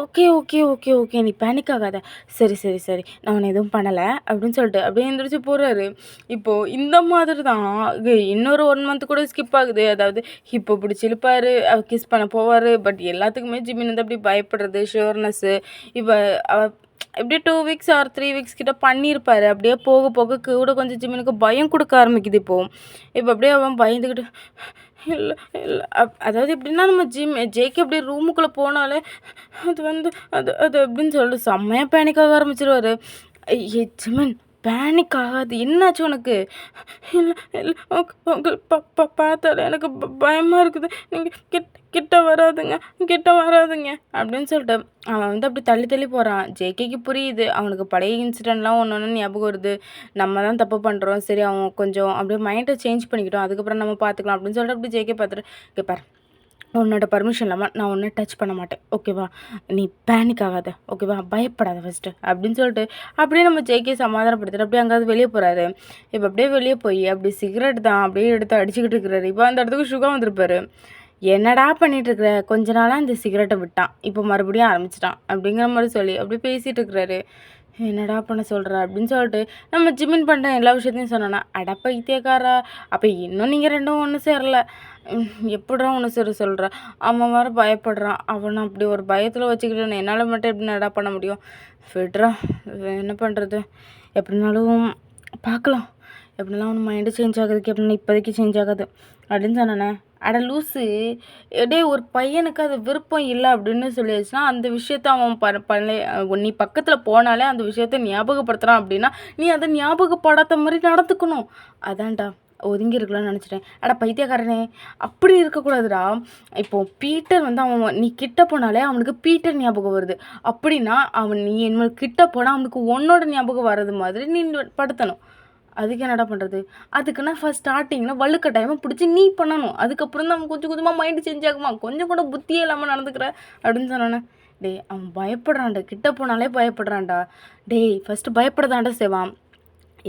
ஓகே ஓகே ஓகே ஓகே நீ பேனிக் ஆகாத, சரி சரி சரி நான் உன்னை எதுவும் பண்ணலை அப்படின்னு சொல்லிட்டு அப்படியே எழுந்திரிச்சு போகிறாரு. இப்போது இந்த மாதிரி தான் இன்னொரு 1 மந்த் கூட ஸ்கிப் ஆகுது. அதாவது இப்போ பிடிச்சி இழுப்பார், கிஸ் பண்ண போவார். பட் எல்லாத்துக்குமே ஜிமின் வந்து அப்படி பயப்படுறது, ஷுவர்னஸ்ஸு, இப்போ எப்படியே 2 வீக்ஸ் ஆர் 3 வீக்ஸ் கிட்ட பண்ணியிருப்பாரு. அப்படியே போக போக கூட கொஞ்சம் ஜிமினுக்கு பயம் கொடுக்க ஆரம்பிக்குது. இப்போ அப்படியே அவன் பயந்துக்கிட்டு, இல்லை இல்லை அதாவது எப்படின்னா நம்ம ஜேகே அப்படியே ரூமுக்குள்ளே போனாலே அது வந்து அது அது அப்படின்னு சொல்லிட்டு செம்மையாக பேனிக்காக ஆரம்பிச்சிருவாரு. ஜிமின் பேனிக் ஆகாது, என்னாச்சு உனக்கு, இல்லை இல்லை பார்த்தாலே எனக்கு பயமாக இருக்குது, நீங்கள் கிட்ட வராதுங்க அப்படின்னு சொல்லிட்டு அவன் வந்து அப்படி தள்ளி தள்ளி போகிறான். ஜேகேக்கு புரியுது, அவனுக்கு பழைய இன்சிடெண்ட்லாம் ஒன்று ஞாபகம் வருது, நம்ம தான் தப்பு பண்ணுறோம், சரி அவன் கொஞ்சம் அப்படியே மைண்டை சேஞ்ச் பண்ணிக்கிட்டோம், அதுக்கப்புறம் நம்ம பார்த்துக்கலாம் அப்படின்னு சொல்லிட்டு அப்படி ஜேகே பார்த்துட்டு, கேட்பார் உன்னோட பர்மிஷன் இல்லாமல் நான் ஒன்றும் டச் பண்ண மாட்டேன், ஓகேவா, நீ பேனிக் ஆகாத, ஓகேவா, பயப்படாத ஃபஸ்ட்டு அப்படின்னு சொல்லிட்டு அப்படியே நம்ம ஜேகே சமாதானப்படுத்திட்டு அப்படியே அங்கேயாவது வெளியே போகிறாரு. இப்போ அப்படியே வெளியே போய் அப்படி சிகரெட் தான் அப்படியே எடுத்து அடிச்சுக்கிட்டு இருக்கிறாரு. இப்போ அந்த இடத்துக்கு சுகா வந்திருப்பாரு. என்னடா பண்ணிகிட்ருக்குற, கொஞ்ச நாளாக இந்த சிகரெட்டை விட்டான், இப்போ மறுபடியும் ஆரம்பிச்சிட்டான் அப்படிங்கிற மாதிரி சொல்லி அப்படியே பேசிகிட்டு இருக்கிறாரு. என்னடா பண்ண சொல்கிற அப்படின்னு சொல்லிட்டு நம்ம ஜிமின் பண்ணுற எல்லா விஷயத்தையும் சொன்னோன்னா, அட பைத்தியக்காரா, அப்போ இன்னும் நீங்கள் 2ம் ஒன்று சேரல, எப்படிடா ஒன்று சேர சொல்கிற, அவன் வேறு பயப்படுறான், அவனை அப்படி ஒரு பயத்தில் வச்சுக்கிட்டு என்னால் மட்டும் எப்படி நடா பண்ண முடியும், விட்றா, என்ன பண்ணுறது, எப்படினாலும் பார்க்கலாம், எப்படினாலும் அவன் மைண்டு சேஞ்ச் ஆகுதுக்கு எப்படின்னா இப்போதைக்கு சேஞ்ச் ஆகாது அப்படின்னு சொன்னானே. அட லூஸு, டே ஒரு பையனுக்கு அது விருப்பம் இல்லை அப்படின்னு சொல்லியாச்சுன்னா அந்த விஷயத்த அவன் நீ பக்கத்தில் போனாலே அந்த விஷயத்த ஞாபகப்படுத்துகிறான் அப்படின்னா நீ அதை ஞாபகப்படாத மாதிரி நடந்துக்கணும். அதான்டா ஒதுங்கி இருக்கலாம்னு நினச்சிட்டேன். அட பைத்தியக்காரனே, அப்படி இருக்கக்கூடாதுடா. இப்போது பீட்டர் வந்து நீ கிட்ட போனாலே அவனுக்கு பீட்டர் ஞாபகம் வருது அப்படின்னா நீ என்ன கிட்ட போனால் அவனுக்கு உன்னோட ஞாபகம் வர்றது மாதிரி நீ படுத்தணும். அதுக்கு என்னடா பண்ணுறது, அதுக்குன்னா ஃபஸ்ட் ஸ்டார்டிங்கில் வலுக்கட்டாயமாக பிடிச்சி நீ பண்ணணும், அதுக்கப்புறம் தான் அவன் கொஞ்சம் கொஞ்சமாக மைண்டு சேஞ்ச் ஆகுமா, கொஞ்சம் கூட புத்தியே இல்லாமல் நடந்துக்கிற அப்படின்னு சொன்னானே. டேய் அவன் பயப்படுறான்டா, கிட்ட போனாலே பயப்படுறான்டா, டேய் ஃபஸ்ட்டு பயப்படதான்டா செய்வான்,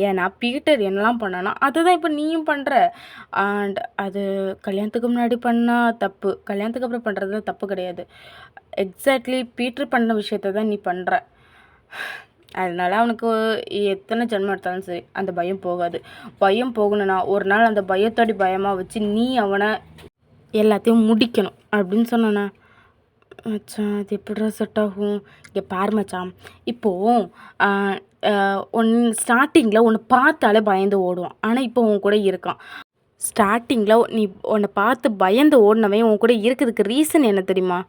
ஏன்னா பீட்டர் என்னெல்லாம் பண்ணானா அதை தான் இப்போ நீயும் பண்ணுற. அண்ட் அது கல்யாணத்துக்கு முன்னாடி பண்ணால் தப்பு, கல்யாணத்துக்கு அப்புறம் பண்ணுறது தப்பு கிடையாது. எக்ஸாக்ட்லி பீட்டர் பண்ண விஷயத்த தான் நீ பண்ணுற. அதனால அவனுக்கு எத்தனை ஜென்மம் எடுத்தாலும் சரி அந்த பயம் போகாது. பயம் போகணுன்னா ஒரு நாள் அந்த பயத்தோடி பயமாக வச்சு நீ அவனை எல்லாத்தையும் முடிக்கணும் அப்படின்னு சொன்னானே. மச்சான் அது எப்படிடா செட் ஆகும், இங்கே பாரு மச்சான், இப்போது ஸ்டார்டிங்கில் ஒன்று பார்த்தாலே பயந்து ஓடுவான், ஆனால் இப்போ உன் கூட இருக்கான், ஸ்டார்ட்டிங்கில் நீ உன்னை பார்த்து பயந்து ஓடினவன் உன் கூட இருக்கிறதுக்கு ரீசன் என்ன தெரியுமா?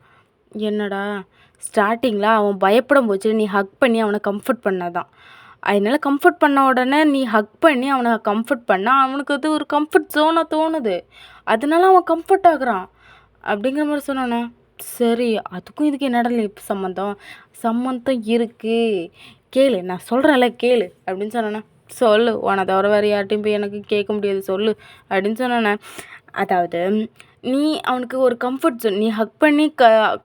என்னடா? ஸ்டார்ட்டிங்கில் அவன் பயப்படும் போச்சு நீ ஹக் பண்ணி அவனை கம்ஃபர்ட் பண்ணாதான். அதனால கம்ஃபர்ட் பண்ண உடனே நீ ஹக் பண்ணி அவனை கம்ஃபர்ட் பண்ணால் அவனுக்கு அது ஒரு கம்ஃபர்ட் ஜோனாக தோணுது. அதனால அவன் கம்ஃபர்ட் ஆகுறான் அப்படிங்கிற மாதிரி சொன்னானே. சரி, அதுக்கும் இதுக்கு என்னடா சம்மந்தம்? சம்மந்தம் இருக்குது, கேளு, நான் சொல்கிறேன்ல கேளு அப்படின்னு சொன்னானே. சொல்லு, உன்னை தவிர வேறு யார்ட்டையும் போய் எனக்கு கேட்க முடியாது, சொல்லு அப்படின்னு சொன்னானே. அதாவது நீ அவனுக்கு ஒரு கம்ஃபர்ட் ஜோன், நீ ஹக் பண்ணி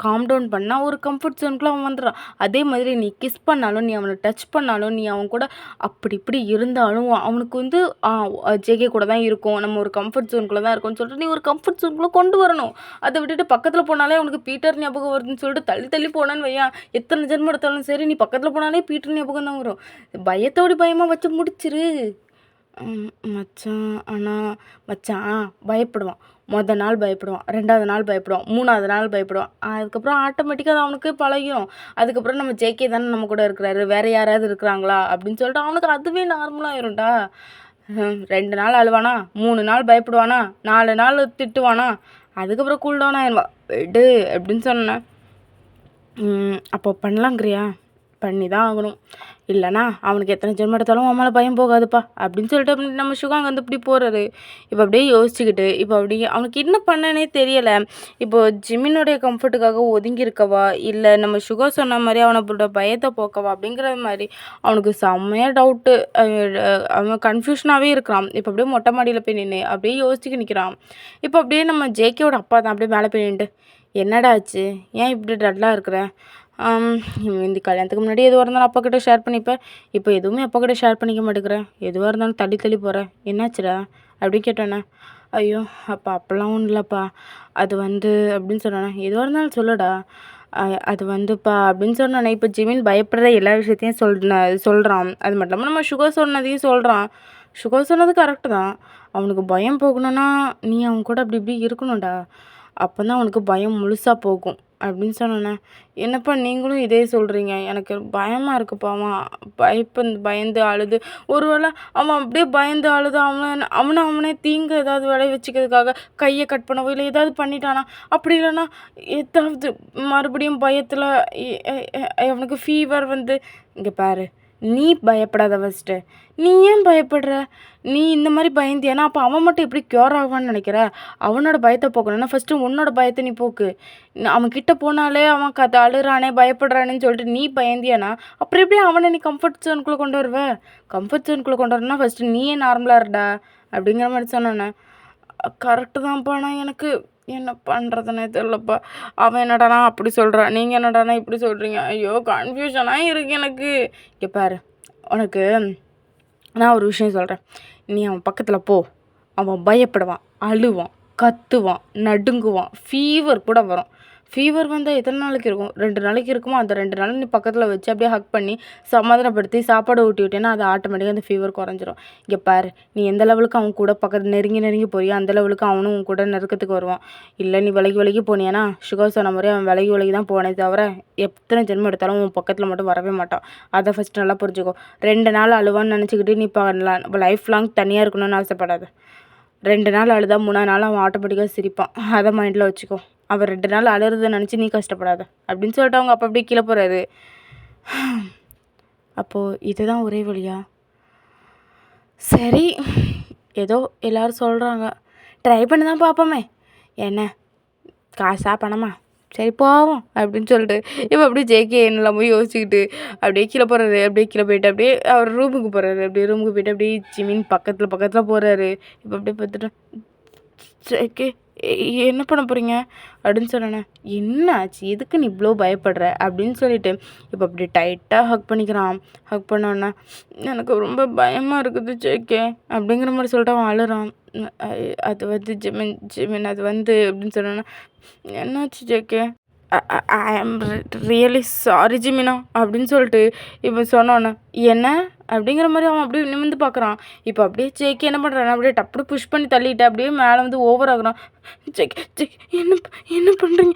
காம் டவுன் பண்ணால் ஒரு கம்ஃபர்ட் ஜோனுக்குள்ள அவன் வந்துடுறான். அதே மாதிரி நீ கிஸ் பண்ணாலும், நீ அவனை டச் பண்ணாலும், நீ அவன் கூட அப்படி இப்படி இருந்தாலும் அவனுக்கு வந்து ஜேகே கூட தான் இருக்கும், நம்ம ஒரு கம்ஃபர்ட் ஜோனுக்குள்ளே தான் இருக்கோம்னு சொல்லிட்டு நீ ஒரு கம்ஃபர்ட் ஜோனுக்குள்ளே கொண்டு வரணும். அதை விட்டுட்டு பக்கத்தில் போனாலே அவனுக்கு பீட்டர் ஞாபகம் வருதுன்னு சொல்லிட்டு தள்ளி தள்ளி போனான்னு வையா, எத்தனை ஜென்மம் எடுத்தாலும் சரி நீ பக்கத்தில் போனாலே பீட்டர் ஞாபகம் தான் வரும். பயத்தோடி பயமாக வச்சு முடிச்சிரு மச்சான். ஆனால் மச்சான் பயப்படுவான். மொதல் நாள் பயப்படுவான், 2வது நாள் பயப்படுவான், 3வது நாள் பயப்படுவான். அதுக்கப்புறம் ஆட்டோமேட்டிக்காக அது அவனுக்கு பழகிடும். அதுக்கப்புறம் நம்ம ஜேகே தானே நம்ம கூட இருக்கிறாரு, வேறு யாராவது இருக்கிறாங்களா அப்படின்னு சொல்லிட்டு அவனுக்கு அதுவே நார்மலாகிரும்டா. 2 நாள் அழுவானா, 3 நாள் பயப்படுவானா, 4 நாள் திட்டுவானா, அதுக்கப்புறம் கூல்டவுன் ஆயிடுவான். விடு அப்படின்னு சொன்னேன். அப்போ பண்ணலாங்கிறியா? பண்ணி தான் ஆகணும். இல்லைனா அவனுக்கு எத்தனை ஜென்மம் எடுத்தாலும் அவன் மேலே பயம் போகாதுப்பா அப்படின்னு சொல்லிட்டு நம்ம சுகாங்க வந்து இப்படி போகிறாரு. இப்போ அப்படியே யோசிச்சுக்கிட்டு இப்போ அப்படியே அவனுக்கு என்ன பண்ணனே தெரியலை. இப்போது ஜிமினுடைய கம்ஃபர்ட்டுக்காக ஒதுங்கி இருக்கவா, இல்லை நம்ம சுகா சொன்ன மாதிரி அவனோட பயத்தை போக்கவா அப்படிங்கிற மாதிரி அவனுக்கு செம்மையாக டவுட்டு. அவன் கன்ஃபியூஷனாகவே இருக்கிறான். இப்போ அப்படியே மொட்டை மாடியில் போய் நின்று அப்படியே யோசிச்சுக்கு நிற்கிறான். இப்போ அப்படியே நம்ம ஜேகேவோட அப்பா தான் அப்படியே மேலே போய் நின்றுட்டு, என்னடா ஆச்சு, ஏன் இப்படி டல்லாக இருக்கிற? இந்த கல்யாணத்துக்கு முன்னாடி எதுவாக இருந்தாலும் அப்பா கிட்ட ஷேர் பண்ணிப்பேன், இப்போ எதுவுமே அப்பா கிட்ட ஷேர் பண்ணிக்க மாட்டேங்கிறேன், எதுவாக இருந்தாலும் தள்ளி தள்ளி போகிறேன், என்னாச்சுடா அப்படின்னு கேட்டேண்ணே. ஐயோ அப்பா அப்போல்லாம் ஒன்றும் இல்லைப்பா, அது வந்து அப்படின்னு சொன்னானே. எதுவாக இருந்தாலும் சொல்லுடா. அது வந்துப்பா அப்படின்னு சொன்னானே. இப்போ ஜிமின் பயப்படுற எல்லா விஷயத்தையும் சொல்கிறான். அது மட்டும் இல்லாமல் நம்ம சுகர் சொன்னதையும் சொல்கிறான். சுகர் சொன்னது கரெக்டு தான். அவனுக்கு பயம் போகணுன்னா நீ அவன் கூட அப்படி இப்படி இருக்கணும்டா, அப்போ தான் அவனுக்கு பயம் முழுசாக போகும் அப்படின்னு சொன்னேண்ணே. என்னப்பா நீங்களும் இதே சொல்கிறீங்க, எனக்கு பயமாக இருக்குப்பா. அவன் பயந்து அழுது, ஒருவேளை அவன் அப்படியே பயந்து அழுது அவனே தீங்கு ஏதாவது விளைய வச்சுக்கிறதுக்காக கையை கட் பண்ணவோ இல்லை ஏதாவது பண்ணிட்டானா, அப்படி இல்லைன்னா ஏதாவது மறுபடியும் பயத்தில் அவனுக்கு ஃபீவர் வந்து. இங்கே பாரு, நீ பயப்படாத ஃபஸ்ட்டு. நீ ஏன் பயப்படுற? நீ இந்த மாதிரி பயந்தியானா அப்போ அவன் மட்டும் எப்படி க்யூர் ஆகுவான்னு நினைக்கிற? அவனோட பயத்தை போக்கணும்னா ஃபஸ்ட்டு உன்னோட பயத்தை நீ போக்கு. அவன் கிட்ட போனாலே அவன் அழுறானே பயப்படுறானேன்னு சொல்லிட்டு நீ பயந்தியானா அப்புறம் எப்படி அவனை நீ கம்ஃபர்ட் ஜோனுக்குள்ளே கொண்டு வருவ? கம்ஃபர்ட் ஜோனுக்குள்ளே கொண்டு வரணும்னா ஃபஸ்ட்டு நீயே நார்மலாக இருடா அப்படிங்கிற மாதிரி சொன்னானே. கரெக்டு தான்ப்பா, ஆனால் எனக்கு என்ன பண்ணுறதுனே தெரிலப்பா. அவன் என்னடானா அப்படி சொல்கிறான், நீங்கள் என்னடானா இப்படி சொல்கிறீங்க. ஐயோ கன்ஃபியூஷனாக இருக்குது எனக்கு. இங்கே பாரு, உனக்கு நான் ஒரு விஷயம் சொல்கிறேன். நீ அவன் பக்கத்தில் போ, அவன் பயப்படுவான், அழுவான், கத்துவான், நடுங்குவான், ஃபீவர் கூட வரும். ஃபீவர் வந்தால் எத்தனை நாளைக்கு இருக்கும்? 2 நாளைக்கு இருக்குமோ. அந்த 2 நாள் நீ பக்கத்தில் வச்சு அப்படியே ஹக் பண்ணி சமாதானப்படுத்தி சாப்பாடு ஊட்டி விட்டேன்னா அது ஆட்டோமேட்டிக்காக அந்த ஃபீவர் குறைஞ்சிரும். இங்கே பாரு, நீ எந்த லெவலுக்கு அவன் கூட பக்கத்தில் நெருங்கி போறியோ அந்த லெவலுக்கு அவனும் உன் கூட நெருக்கத்துக்கு வருவான். இல்லை நீ விலகி போனியானா சுகர் சொன்ன மாதிரி அவன் விலகி தான் போனே தவிர எத்தனை ஜென்மம் எடுத்தாலும் உன் பக்கத்தில் மட்டும் வரவே மாட்டான். அதை ஃபஸ்ட்டு நல்லா புரிஞ்சுக்கோ. 2 நாள் அழுவான்னு நினச்சிக்கிட்டு நீ இப்போ லைஃப் லாங் தனியாக இருக்கணும்னு ஆசைப்படாத. 2 நாள் அழுதா 3ஆவது நாள் அவன் ஆட்டோமேட்டிக்காக சிரிப்பான். அதை மைண்டில் வச்சுக்கோ. அவன் 2 நாள் அழுறதை நினச்சி நீ கஷ்டப்படாத அப்படின்னு சொல்லிட்டு அவங்க அப்போ அப்படியே கீழே போகிறாரு. அப்போது இதுதான் ஒரே வழியா? சரி, ஏதோ எல்லோரும் சொல்கிறாங்க, ட்ரை பண்ணி தான் பார்ப்போமே, என்ன காசா பணமா, சரி போவோம் அப்படின்னு சொல்லிட்டு இப்போ அப்படியே ஜேகே என்னெல்லாம் போய் யோசிச்சுக்கிட்டு அப்படியே கீழே போகிறாரு. அப்படியே கீழே போயிட்டு அப்படியே அவர் ரூமுக்கு போகிறாரு. அப்படியே ரூமுக்கு போயிட்டு அப்படியே ஜிமின் பக்கத்தில் போகிறாரு. இப்போ அப்படியே பார்த்துட்டு ஜேகே என்ன பண்ண போகிறீங்க அப்படின்னு சொன்னேன். என்ன ஆச்சு, எதுக்கு நீ இவ்வளோ பயப்படுற அப்படின்னு சொல்லிட்டு இப்போ அப்படி டைட்டாக ஹக் பண்ணிக்கிறான். ஹக் பண்ணோன்னா எனக்கு ரொம்ப பயமாக இருக்குது ஜேகே அப்படிங்கிற மாதிரி சொல்லிட்டு அவன் அழுறான். அது வந்து ஜிமின் அது வந்து அப்படின்னு சொன்னோன்னா, என்னாச்சு JK? I am really sorry ஜிமினா அப்படின்னு சொல்லிட்டு இப்போ சொன்னோன்னே, என்ன அப்படிங்கிற மாதிரி அவன் அப்படியே நிமிர்ந்து பார்க்குறான். இப்போ அப்படியே ஜேகே என்ன பண்ணுறான், அப்படியே டப்புனு புஷ் பண்ணி தள்ளிட்டு அப்படியே மேலே வந்து ஓவர் ஆகுறான். ஜேகே ஜேகே என்ன பண்ணுறீங்க,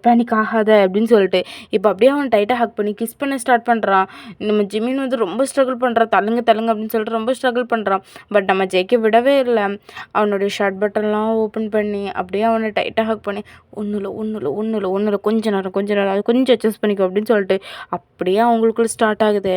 பேனிக் ஆகாத அப்படின்னு சொல்லிட்டு இப்போ அப்படியே அவன் டைட்டாக ஹக் பண்ணி கிஸ் பண்ண ஸ்டார்ட் பண்ணுறான். நம்ம ஜிமின் வந்து ரொம்ப ஸ்ட்ரகிள் பண்ணுறான், தள்ளுங்க தள்ளுங்க அப்படின்னு சொல்லிட்டு ரொம்ப ஸ்ட்ரகிள் பண்ணுறான். பட் நம்ம ஜேகே விடவே இல்லை. அவனுடைய ஷர்ட் பட்டன்லாம் ஓப்பன் பண்ணி அப்படியே அவனை டைட்டாக ஹக் பண்ணி ஒன்றும் இல்லை கொஞ்ச நேரம் அது கொஞ்சம் அட்ஜஸ்ட் பண்ணிக்கோ அப்படின்னு சொல்லிட்டு அப்படியே அவங்களுக்குள்ள ஸ்டார்ட் ஆகுது.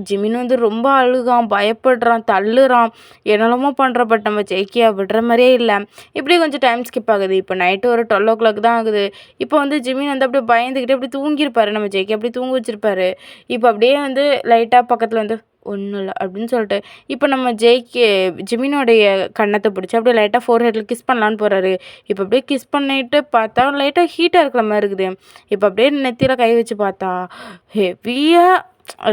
ஜிமின் வந்து ரொம்ப அழுகான், பயப்படுறான், தள்ளுறான், என்னெல்லாமோ பண்ணுறான். பட் நம்ம ஜேகேயை விடுற மாதிரியே இல்லை. இப்படியே கொஞ்சம் டைம் ஸ்கிப் ஆகுது. இப்போ நைட்டு ஒரு 12 தான் ஆகுது. இப்போ வந்து ஜிமின் வந்து அப்படியே பயந்துக்கிட்டு அப்படி தூங்கியிருப்பாரு. நம்ம ஜேகே அப்படியே தூங்க வச்சிருப்பாரு. இப்போ அப்படியே வந்து லைட்டாக பக்கத்தில் வந்து ஒன்றும் இல்லை அப்படின்னு சொல்லிட்டு இப்போ நம்ம ஜிமினோடைய கன்னத்தை பிடிச்சி அப்படியே லைட்டாக ஃபோர்ஹெட்டில் கிஸ் பண்ணலான்னு போகிறாரு. இப்போ அப்படியே கிஸ் பண்ணிட்டு பார்த்தா லைட்டாக ஹீட்டாக இருக்கிற மாதிரி இருக்குது. இப்போ அப்படியே நெத்தியில் கை வச்சு பார்த்தா ஹெவியாக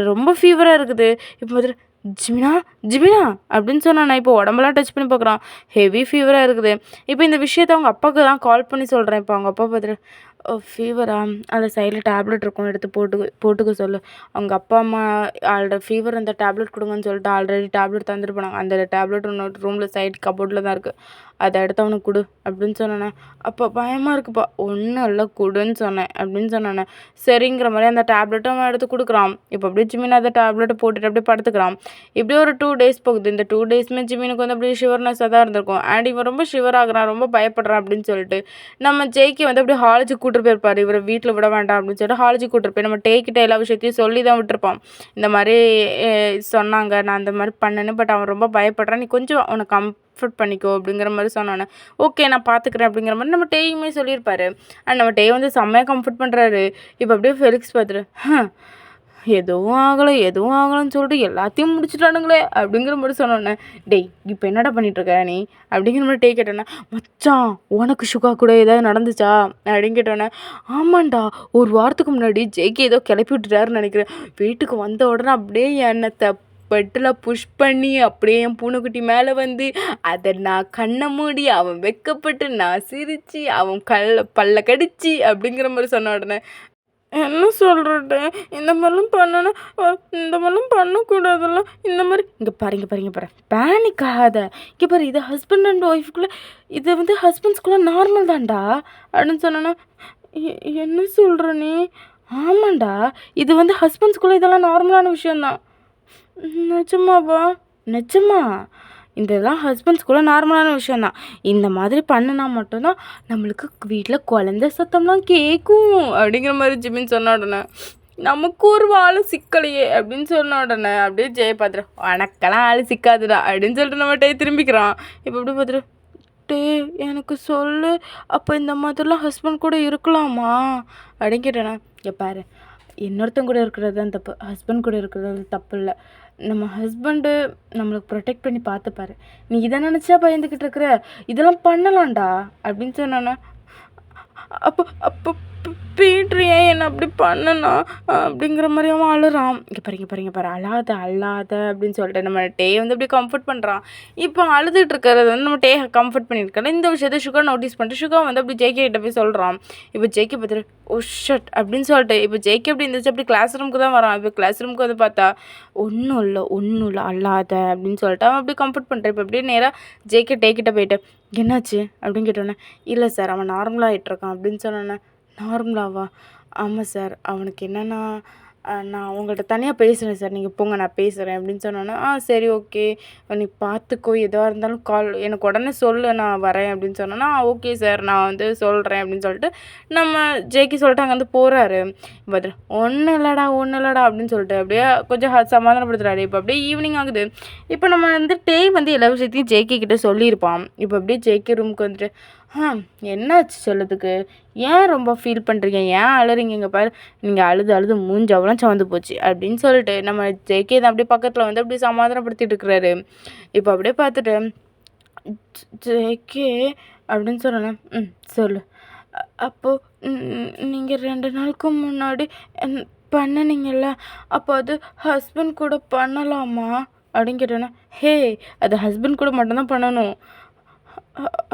ரொம்ப ஃபீவராக இருக்குது. இப்போ பார்த்துட்டு ஜிமினா ஜிமினா அப்படின்னு சொன்னானே. இப்போ உடம்பெல்லாம் டச் பண்ணி பார்க்குறான், ஹெவி ஃபீவராக இருக்குது. இப்போ இந்த விஷயத்த அவங்க அப்பாவுக்கு தான் கால் பண்ணி சொல்கிறேன். இப்போ அவங்க அப்பா பார்த்துட்டு ஃபீவரா, அதில் சைடில் டேப்லெட் இருக்கும், எடுத்து போட்டுக்க சொல்லு. அவங்க அப்பா அம்மா ஆல்ரெடி ஃபீவர் அந்த டேப்லெட் கொடுங்கன்னு சொல்லிட்டு ஆல்ரெடி டேப்லெட் தந்துட்டு போனாங்க. அந்த டேப்லெட் இன்னொரு ரூமில் சைடு கபோர்டில் தான் இருக்குது, அதை எடுத்து அவனுக்கு கொடு அப்படின்னு சொன்னானே. அப்போ பயமாக இருக்குப்பா, ஒன்றும் இல்லை கொடுன்னு சொன்னேன் அப்படின்னு சொன்னானே. சரிங்கிற மாதிரி அந்த டேப்லெட்டை அவன் எடுத்து கொடுக்குறான். இப்போ அப்படியே ஜிமின் அந்த டேப்லெட்டை போட்டுட்டு அப்படியே படுத்துக்கிறான். இப்படியே ஒரு 2 days போகுது. இந்த 2 daysமே ஜிமினுக்கு வந்து அப்படியே ஷிவர்னஸாக தான் இருந்திருக்கும். அண்ட் இவன் ரொம்ப ஷிவர் ஆகுறான், ரொம்ப பயப்படுறான் அப்படின்னு சொல்லிட்டு நம்ம ஜெய்க்கு வந்து அப்படியே ஹாலேஜுக்கு கூட்டிட்டு போயிருப்பாரு. இவரை வீட்டில் விட வேண்டாம் அப்படின்னு சொல்லிட்டு ஹாலேஜுக்கு கூட்டிட்டு போய் நம்ம டேக்கிட்ட எல்லா விஷயத்தையும் சொல்லி தான் விட்டுருப்பான். இந்த மாதிரி சொன்னாங்க, நான் அந்த மாதிரி பண்ணேன்னு. பட் அவன் ரொம்ப பயப்படுறான், நீ கொஞ்சம் அவனை கம்ஃபர்ட் பண்ணிக்கோ அப்படிங்கிற மாதிரி சொன்னானே. ஓகே நான் பார்த்துக்கிறேன் அப்படிங்கிற மாதிரி நம்ம டேயுமே சொல்லியிருப்பாரு. அண்ட் நம்ம டே வந்து செம்மையாக கம்ஃபர்ட் பண்ணுறாரு. இப்போ அப்படியே ஃபெலிக்ஸ் பார்த்துட்டு எதுவும் ஆகலைன்னு சொல்லிட்டு எல்லாத்தையும் முடிச்சுட்டானுங்களே அப்படிங்கிற மாதிரி சொன்னோன்னே, டேய் இப்போ என்னடா பண்ணிகிட்ருக்க நீ அப்படிங்கிற மாதிரி டே கேட்டோன்னே, மச்சான் உனக்கு சுகா கூட ஏதாவது நடந்துச்சா அப்படின்னு கேட்டோன்னே, ஆமாண்டா ஒரு வாரத்துக்கு முன்னாடி ஜேகே ஏதோ கிளப்பி விட்டுட்டாருன்னு நினைக்கிறேன். வீட்டுக்கு வந்த உடனே அப்படியே என்னை பெட்டில் புஷ் பண்ணி அப்படியே என் பூனைக்குட்டி மேலே வந்து அதை நான் கண்ணை மூடி அவன் வெக்கப்பட்டு நான் சிரித்து அவன் பல்ல கடிச்சு அப்படிங்கிற மாதிரி சொன்ன உடனே, என்ன சொல்கிறது, இந்த மாதிரிலாம் பண்ணக்கூடாதுல்ல, இந்த மாதிரி இங்கே பாருங்க பேனிக் ஆகாத, இங்கே பாரு இது ஹஸ்பண்ட் அண்ட் ஒய்ஃபுக்குள்ளே, இது வந்து ஹஸ்பண்ட்ஸ்குள்ளே நார்மல் தான்டா அப்படின்னு சொன்னோன்னா, என்ன சொல்கிற நீ, ஆமாண்டா இது வந்து ஹஸ்பண்ட்ஸ்குள்ளே இதெல்லாம் நார்மலான விஷயந்தான். நிஜமாவா, நிஜமா இதெல்லாம் ஹஸ்பண்ட்ஸ்குள்ளே நார்மலான விஷயந்தான். இந்த மாதிரி பண்ணினா மட்டும்தான் நம்மளுக்கு வீட்டில் குழந்த சத்தம்லாம் கேட்கும் அப்படிங்கிற மாதிரி ஜிமின் சொன்ன உடனே, நமக்கு ஒரு ஆள் சிக்கலையே அப்படின்னு சொன்ன உடனே அப்படியே ஜெய பார்த்துரு, உனக்கெல்லாம் ஆள் சிக்காதுடா அப்படின்னு சொல்லிட்டு நம்ம டே திரும்பிக்கிறான். இப்போ எப்படி பார்த்துரு, டே எனக்கு சொல்லு, அப்போ இந்த மாதிரிலாம் ஹஸ்பண்ட் கூட இருக்கலாமா அப்படின்னு கேட்டேண்ணா. இங்கே பாரு, இன்னொருத்தங்க கூட இருக்கிறது தான் தப்பு, ஹஸ்பண்ட் கூட இருக்கிறது தப்பு இல்லை. நம்ம ஹஸ்பண்டு நம்மளுக்கு ப்ரொடெக்ட் பண்ணி பார்த்துப்பாரு, நீ இதை நினச்சா பயந்துக்கிட்டு இருக்கிற, இதெல்லாம் பண்ணலாம்டா அப்படின்னு சொன்னானே. அப்போ அப்போ பீட்ரு ஏன் என்னை அப்படி பண்ணனா அப்படிங்கிற மாதிரி அவன் அழுறான். இங்கே பாரு அழாத அப்படின்னு சொல்லிட்டு நம்ம டே வந்து அப்படியே கம்ஃபர்ட் பண்ணுறான். இப்போ அழுதுட்டு இருக்கிறது வந்து நம்ம டே கம்ஃபர்ட் பண்ணியிருக்காரு. இந்த விஷயத்த சுகர் நோட்டீஸ் பண்ணிட்டு சுகர் வந்து அப்படி ஜேகே கிட்ட போய் சொல்கிறான். இப்போ ஜேகே பார்த்துட்டு ஓ ஷட் அப்படின்னு சொல்லிட்டு இப்போ ஜேகே அப்படி இருந்துச்சு, அப்படி கிளாஸ் ரூமுக்கு தான் வரான். இப்போ கிளாஸ் ரூமுக்கு வந்து பார்த்தா ஒன்றும் இல்லை அழாத அப்படின்னு சொல்லிட்டு அவன் அப்படி கம்ஃபர்ட் பண்ணுறான். இப்போ அப்படியே நேராக ஜேகே டே கிட்ட போயிட்டு என்னாச்சு அப்படின்னு கேட்டோன்னே, இல்லை சார் அவன் நார்மலாக ஆகிட்டுருக்கான் அப்படின்னு சொன்னோன்னே. நார்மலாவா, ஆமாம் சார் அவனுக்கு என்னென்னா நான் உங்கள்கிட்ட தனியாக பேசுகிறேன் சார், நீங்கள் போங்க நான் பேசுகிறேன் அப்படின்னு சொன்னோன்னே, சரி ஓகே நீ பார்த்துக்கோ, எதுவாக இருந்தாலும் கால் எனக்கு உடனே சொல்லு நான் வரேன் அப்படின்னு சொன்னோன்னா, ஓகே சார் நான் வந்து சொல்கிறேன் அப்படின்னு சொல்லிட்டு நம்ம ஜேகே சொல்லிட்டு அங்கே வந்து போகிறாரு. பார்த்துட்டு ஒன்றும் இல்லைடா அப்படின்னு சொல்லிட்டு அப்படியே கொஞ்சம் சமாதானப்படுத்துகிறாரு. இப்போ அப்படியே ஈவினிங் ஆகுது. இப்போ நம்ம வந்து டே வந்து எல்லா விஷயத்தையும் ஜேகே கிட்டே சொல்லியிருப்பான். இப்போ அப்படியே ஜேகே ரூமுக்கு வந்துட்டு, என்னாச்சு சொல்லதுக்கு, ஏன் ரொம்ப ஃபீல் பண்ணுறீங்க, ஏன் அழுறீங்க, இங்கே பாரு நீங்கள் அழுது மூஞ்சவெல்லாம் சவந்து போச்சு அப்படின்னு சொல்லிட்டு நம்ம ஜேகே தான் அப்படியே பக்கத்தில் வந்து அப்படியே சமாதானப்படுத்திட்டு இருக்கிறாரு. இப்போ அப்படியே பார்த்துட்டு ஜேகே அப்படின்னு சொன்னேன். சொல்லு, அப்போது நீங்கள் 2 நாளுக்கு முன்னாடி பண்ணினீங்கல்ல, அப்போ அது ஹஸ்பண்ட் கூட பண்ணலாமா அப்படின்னு கேட்டேன்னா, அது ஹஸ்பண்ட் கூட மட்டும்தான் பண்ணணும்,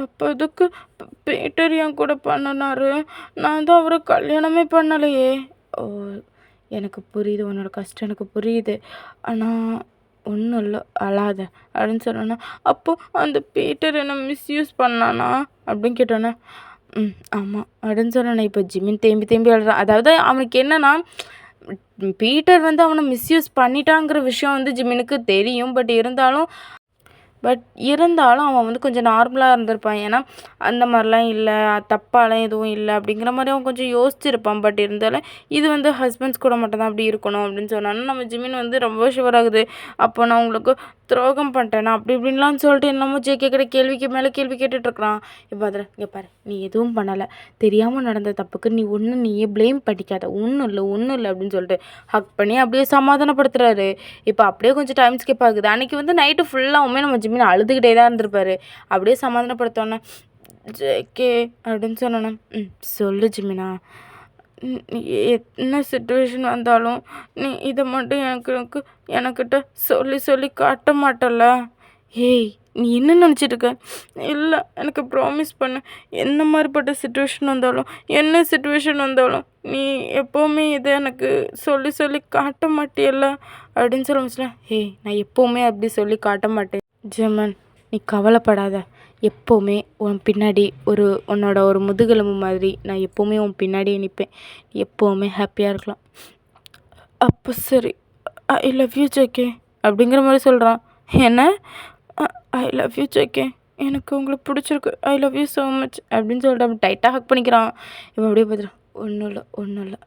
அப்போ அதுக்கு பீட்டர் என் கூட பண்ணினாரு, நான் தான் அவரை கல்யாணமே பண்ணலையே. ஓ எனக்கு புரியுது, உன்னோட கஷ்டம் எனக்கு புரியுது. ஆனா ஒன்றும் இல்லை, அழாத அப்படின்னு சொன்னோன்னே, அப்போ அந்த பீட்டர் என்ன மிஸ்யூஸ் பண்ணானா அப்படின்னு கேட்டோன்னே, ஆமாம் அப்படின்னு சொன்னோன்னே. இப்போ ஜிமின் தேம்பி தேம்பி அழுறான். அதாவது அவனுக்கு என்னன்னா, பீட்டர் வந்து அவனை மிஸ்யூஸ் பண்ணிட்டாங்கிற விஷயம் வந்து ஜிமினுக்கு தெரியும். பட் இருந்தாலும் அவன் வந்து கொஞ்சம் நார்மலாக இருந்திருப்பான். ஏன்னா அந்த மாதிரிலாம் இல்லை, தப்பாலாம் எதுவும் இல்லை அப்படிங்கிற மாதிரி அவன் கொஞ்சம் யோசிச்சிருப்பான். பட் இருந்தாலும் இது வந்து ஹஸ்பண்ட்ஸ் கூட மட்டும் தான் அப்படி இருக்கணும் அப்படின்னு சொன்னாலும் நம்ம ஜிமின் வந்து ரொம்ப ஷுவர் ஆகுது. அப்போ நான் உங்களுக்கு துரோகம் பண்ணிட்டேனா அப்படி இப்படின்லாம் சொல்லிட்டு என்னமோ ஜேகே கிட்ட கேள்விக்கு மேலே கேள்வி கேட்டுட்ருக்குறான். இப்போ அதில் இங்கே பாரு, நீ எதுவும் பண்ணலை, தெரியாமல் நடந்த தப்புக்கு நீ நீயே ப்ளேம் பண்ணிக்காத, ஒன்றும் இல்லை அப்படின்னு சொல்லிட்டு ஹக் பண்ணி அப்படியே சமாதானப்படுத்துறாரு. இப்போ அப்படியே கொஞ்சம் டைம் ஸ்கிப் ஆகுது. அன்றைக்கி வந்து நைட்டு ஃபுல்லாகவுமே நம்ம ஜிமின் அழுதுகிட்டே தான் இருந்திருப்பாரு. அப்படியே சமாதானப்படுத்தோன்னே, ஜேகே அப்படின்னு சொன்னோன்னே, சொல்லு ஜிமினா, என்ன சுச்சுவேஷன் வந்தாலும் நீ இதை மட்டும் எனக்கிட்ட சொல்லி காட்ட மாட்டல. ஏய், நீ என்ன நினச்சிட்டு இருக்க? இல்லை, எனக்கு ப்ராமிஸ் பண்ணு, என்ன மாதிரிப்பட்ட சுச்சுவேஷன் வந்தாலும் நீ எப்போவுமே இதை எனக்கு சொல்லி காட்ட மாட்டியல்ல அப்படின்னு சொல்ல முடிச்சுல. ஏய், நான் எப்போவுமே அப்படி சொல்லி காட்ட மாட்டேன் ஜெமன், நீ கவலைப்படாத. எப்போவுமே உன் பின்னாடி உன்னோட ஒரு முதுகெலும்பு மாதிரி நான் எப்போவுமே உன் பின்னாடியே நிற்பேன். எப்போவுமே ஹாப்பியாக இருக்கலாம். அப்போ சரி, ஐ லவ் யூ ஜேகே அப்படிங்கிற மாதிரி சொல்கிறான். என்ன? ஐ லவ் யூ ஜேகே, எனக்கு உங்களுக்கு பிடிச்சிருக்கு, I love you so much அப்படின்னு சொல்லிட்டு அப்படி டைட்டாக ஹக் பண்ணிக்கிறான். இப்போ அப்படியே பார்த்துட்டு, ஒன்றும் இல்லை,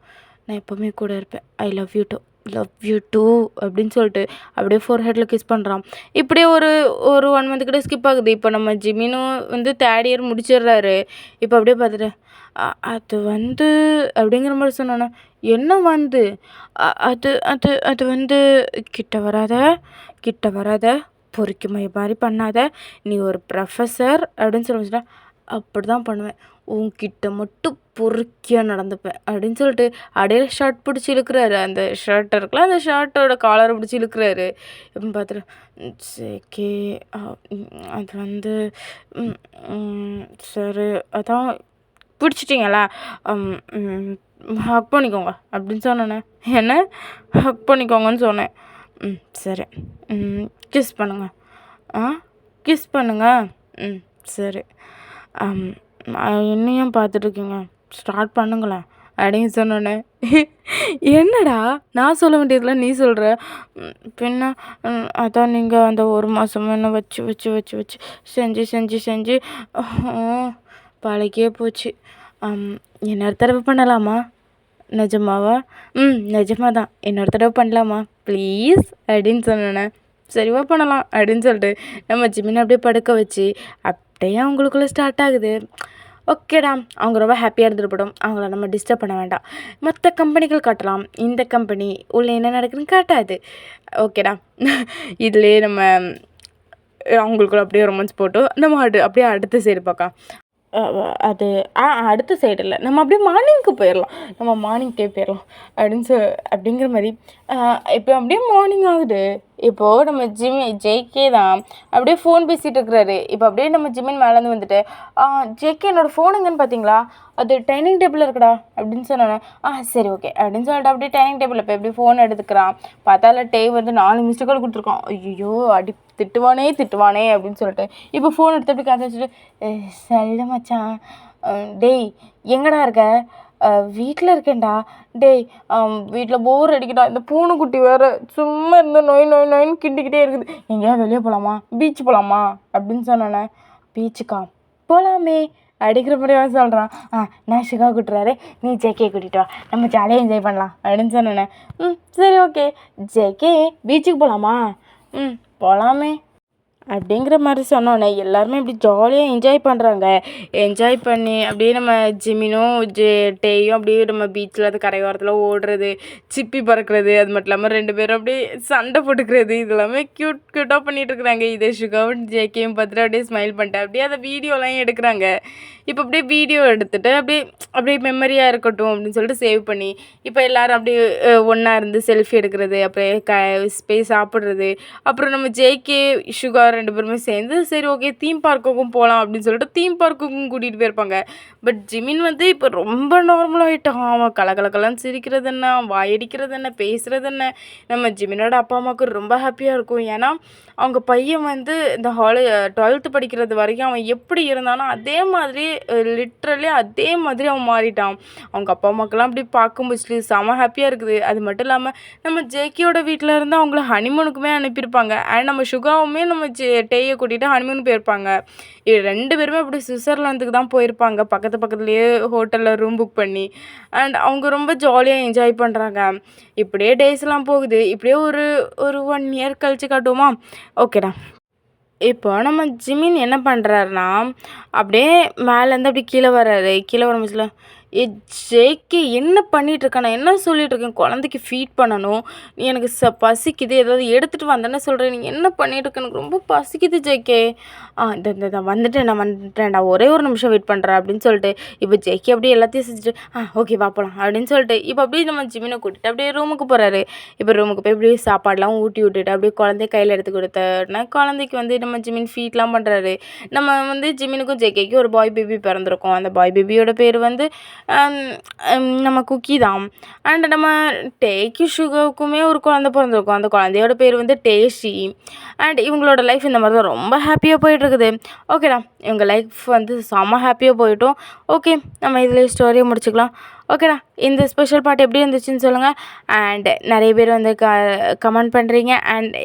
நான் எப்போவுமே கூட இருப்பேன், ஐ லவ் யூ டூ அப்படின்னு சொல்லிட்டு அப்படியே ஃபோர்ஹெட்டில் கிஸ் பண்ணுறான். இப்படியே ஒரு 1 மந்த் கிட்ட ஸ்கிப் ஆகுது. இப்போ நம்ம ஜிமினும் வந்து 3rd இயர் முடிச்சிடுறாரு. இப்போ அப்படியே பார்த்துட்டு, அது வந்து அப்படிங்கிற மாதிரி சொன்னோன்னே, என்ன வந்து அது அது அது வந்து கிட்ட வராத பொறிக்குமை மாதிரி பண்ணாத, நீ ஒரு ப்ரொஃபஸர் அப்படின்னு சொல்லி அப்படி தான் பண்ணுவேன், உன்கிட்ட மட்டும் பொறுக்கியாக நடந்துப்பேன் அப்படின்னு சொல்லிட்டு அப்படியே ஷர்ட் பிடிச்சி இழுக்கிறாரு. அந்த ஷர்ட் இருக்குல்ல, அந்த ஷர்ட்டோட காலரை பிடிச்சி இழுக்கிறாரு. இப்போ பார்த்துட்டு, சரி அது வந்து சரி, அதான் பிடிச்சிட்டிங்களா, ஹக் பண்ணிக்கோங்க அப்படின்னு சொன்னேண்ணே. என்ன ஹக் பண்ணிக்கோங்கன்னு சொன்னேன். சரி, கிஸ் பண்ணுங்க, கிஸ் பண்ணுங்க, சரி, என்னையும் பார்த்துட்ருக்கீங்க, ஸ்டார்ட் பண்ணுங்களேன் அப்படின்னு சொன்னோன்னே, என்னடா நான் சொல்ல வேண்டியதில் நீ சொல்கிற, பின்ன அதான் நீங்கள் அந்த 1 மாதமும் என்ன வச்சு செஞ்சு பழகியே போச்சு. இன்னொரு தடவை பண்ணலாமா? நிஜமாவா? நிஜமாக தான், இன்னொரு தடவை பண்ணலாமா ப்ளீஸ் அப்படின்னு சொன்னேண்ணே. சரிவா பண்ணலாம் அப்படின்னு சொல்லிட்டு நம்ம ஜிமினை அப்படியே படுக்க வச்சு அப்படியே அவங்களுக்குள்ளே ஸ்டார்ட் ஆகுது. ஓகேடா, அவங்க ரொம்ப ஹாப்பியாக இருந்துருப்படும், அவங்கள நம்ம டிஸ்டர்ப் பண்ண வேண்டாம். மற்ற கம்பெனிகள் காட்டலாம், இந்த கம்பெனி உள்ளே என்ன நடக்குதுன்னு காட்டாது. ஓகேடா, இதுலேயே நம்ம அவங்களுக்குள்ள அப்படியே ரொமான்ஸ் போட்டு நம்ம அப்படியே அடுத்த சைடு பார்க்கலாம். அது அடுத்த சைடு இல்லை, நம்ம அப்படியே மார்னிங்க்கு போயிடலாம், நம்ம மார்னிங்க்கே போயிடலாம் அப்படிங்கிற மாதிரி. இப்போ அப்படியே மார்னிங் ஆகுது. இப்போது நம்ம ஜேகே தான் அப்படியே ஃபோன் பேசிகிட்டு இருக்கிறாரு. இப்போ அப்படியே நம்ம ஜிமின் மேலேருந்து வந்துட்டு, ஜேகே என்னோடய ஃபோன் எங்கன்னு பார்த்தீங்களா, அது டைனிங் டேபிளில் இருக்குடா அப்படின்னு சொன்னோன்னே, சரி ஓகே அப்படின்னு சொல்லிட்டு அப்படியே டைனிங் டேபிளில் போய் அப்படியே ஃபோன் எடுத்துக்கிறான். பார்த்தால டே வந்து 4 மிஸ்டு கால் கொடுத்துருக்கான். ஐயோ, திட்டுவானே அப்படின்னு சொல்லிட்டு இப்போ ஃபோன் எடுத்து அப்படி காத்து வச்சுட்டு, சொல்லு மச்சான், டேய் எங்கடா இருக்க? வீட்டில் இருக்கேன்டா. டேய், வீட்டில் போர் அடிக்கடா, இந்த பூனைக்குட்டி வேறு சும்மா இருந்த நோயின்னு கிண்டிக்கிட்டே இருக்குது, எங்கேயாவது வெளியே போகலாமா, பீச் போகலாமா அப்படின்னு சொன்னோன்னே, பீச்சுக்கா போகலாமே அடிக்கிற மாதிரியா சொல்கிறான். நான் சிகா கூட்டுறாரு, நீ ஜேகே கூட்டிகிட்டு வா, நம்ம ஜாலியாக என்ஜாய் பண்ணலாம் அப்படின்னு சொன்னேன். சரி ஓகே ஜேகே, பீச்சுக்கு போகலாமா? போகலாமே அப்படிங்கிற மாதிரி சொன்னோன்னே எல்லாருமே இப்படி ஜாலியாக என்ஜாய் பண்ணுறாங்க. என்ஜாய் பண்ணி அப்படியே நம்ம ஜிமினும் டேயும் அப்படியே நம்ம பீச்சில் அது கரையோரத்தில் ஓடுறது, சிப்பி பறக்கிறது, அது மட்டும் இல்லாமல் 2 பேரும் அப்படியே சண்டை போட்டுக்கிறது, இது எல்லாமே க்யூட்டாக பண்ணிகிட்டு இருக்கிறாங்க. இதே சுகாவும் ஜேகேயும் பார்த்துட்டு அப்படியே ஸ்மைல் பண்ணிட்டு அப்படியே அதை வீடியோலாம் எடுக்கிறாங்க. இப்போ அப்படியே வீடியோ எடுத்துகிட்டு அப்படியே மெமரியாக இருக்கட்டும் அப்படின்னு சொல்லிட்டு சேவ் பண்ணி இப்போ எல்லோரும் அப்படியே ஒன்றா இருந்து செல்ஃபி எடுக்கிறது, அப்படியே போய் சாப்பிட்றது, அப்புறம் நம்ம ஜேகே சுகா 2 பேருமே சேர்ந்து சரி ஓகே தீம் பார்க்குக்கும் போகலாம் அப்படின்னு சொல்லிட்டு தீம் பார்க்குக்கும் கூட்டிகிட்டு போயிருப்பாங்க. பட் ஜிமின் வந்து இப்போ ரொம்ப நார்மலாகிட்டான். அவன் கலகலன்னு சிரிக்கிறது என்ன, வாயடிக்கிறது என்ன, பேசுகிறது என்ன. நம்ம ஜிமினோட அப்பா அம்மாவுக்கு ரொம்ப ஹாப்பியாக இருக்கும். ஏன்னா அவங்க பையன் வந்து இந்த 12th படிக்கிறது வரைக்கும் அவன் எப்படி இருந்தானோ அதே மாதிரி லிட்ரலி அதே மாதிரி அவன் மாறிட்டான். அவங்க அப்பா அம்மாக்கெல்லாம் அப்படி பார்க்கும் போது செம ஹாப்பியாக இருக்குது. அது மட்டும் இல்லாமல் நம்ம ஜேகேயோட வீட்டில் இருந்து அவங்கள ஹனிமூனுக்குமே அனுப்பியிருப்பாங்க. அண்ட் நம்ம சுகாவுமே நம்ம டேயை கூட்டிகிட்டு ஹனிமூன் போயிருப்பாங்க. 2 பேருமே அப்படி சுவிட்சர்லாந்துக்கு தான் போயிருப்பாங்க. பக்கத்துலேயே ஹோட்டலில் ரூம் புக் பண்ணி. அண்ட் அவங்க ரொம்ப ஜாலியாக என்ஜாய் பண்ணுறாங்க. இப்படியே டேஸ்லாம் போகுது. இப்படியே ஒரு ஒரு 1 இயர் கழிச்சு காட்டுவோமா? ஓகேடா. இப்போ நம்ம ஜிமின் என்ன பண்ணுறாருன்னா, அப்படியே மேலேருந்து அப்படி கீழே வர்றாரு. கீழே வரும்போதுல ஏ ஜேகே என்ன பண்ணிகிட்ருக்க? நான் என்ன சொல்லிகிட்ருக்கேன்? குழந்தைக்கு ஃபீட் பண்ணணும். நீ எனக்கு பசிக்குது ஏதாவது எடுத்துகிட்டு வந்தேன்னு சொல்கிறேன். நீ என்ன பண்ணிகிட்ருக்க? எனக்கு ரொம்ப பசிக்குது ஜேகே. இந்த வந்துட்டேன் நான் வந்துட்டேன்டா. ஒரே ஒரு நிமிஷம் வெயிட் பண்ணுறேன் அப்படின்னு சொல்லிட்டு இப்போ ஜேகே அப்படியே எல்லாத்தையும் செஞ்சுட்டு ஓகே வா போகலாம் அப்படின்னு சொல்லிட்டு இப்போ அப்படியே நம்ம ஜிமினை கூட்டிகிட்டு அப்படியே ரூமுக்கு போகிறாரு. இப்போ ரூமுக்கு போய் அப்படியே சாப்பாடெலாம் ஊட்டி விட்டுட்டு அப்படியே குழந்தைய கையில் எடுத்து கொடுத்தோன்னா குழந்தைக்கு வந்து நம்ம ஜிமின் ஃபீட்லாம் பண்ணுறாரு. நம்ம வந்து ஜிமினுக்கும் ஜேகேக்கும் ஒரு பாய் பேபி பிறந்திருக்கோம். அந்த பாய் பேபியோட பேர் வந்து நம்ம குக்கி தான். அண்ட் நம்ம டேக்கு சுகாவுக்குமே ஒரு குழந்தை பிறந்திருக்கும். அந்த குழந்தையோட பேர் வந்து டேஷி. அண்ட் இவங்களோட லைஃப் இந்த மாதிரி தான் ரொம்ப ஹாப்பியாக போயிட்டுருக்குது. ஓகேடா, இவங்க லைஃப் வந்து செம்ம ஹாப்பியாக போயிட்டோம். ஓகே, நம்ம இதில் ஸ்டோரியை முடிச்சுக்கலாம். ஓகேடா, இந்த ஸ்பெஷல் பார்ட் எப்படி இருந்துச்சுன்னு சொல்லுங்கள். அண்ட் நிறைய பேர் வந்து கமெண்ட் பண்ணுறீங்க. அண்ட்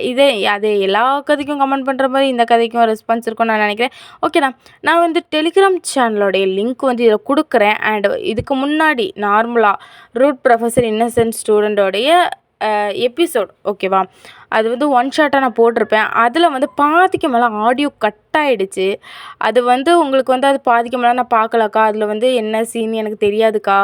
அது எல்லா கதைக்கும் கமெண்ட் பண்ணுற மாதிரி இந்த கதைக்கும் ரெஸ்பான்ஸ் இருக்கும்னு நான் நினைக்கிறேன். ஓகேடா, நான் வந்து டெலிகிராம் சேனலோடைய லிங்க் வந்து இதில் கொடுக்குறேன். அண்ட் இதுக்கு முன்னாடி நார்மலாக ரூட் ப்ரொஃபஸர் இன்னசென்ட் ஸ்டூடெண்ட்டோடைய எபிசோட் ஓகேவா, அது வந்து ஒன் ஷாட்டாக நான் போட்டிருப்பேன். அதில் வந்து பாதிக்கு மேலே ஆடியோ கட் ஆகிடுச்சு. அது வந்து உங்களுக்கு வந்து அது பாதிக்கு மேலே நான் பார்க்கலக்கா, அதில் வந்து என்ன சீன் எனக்கு தெரியாதுக்கா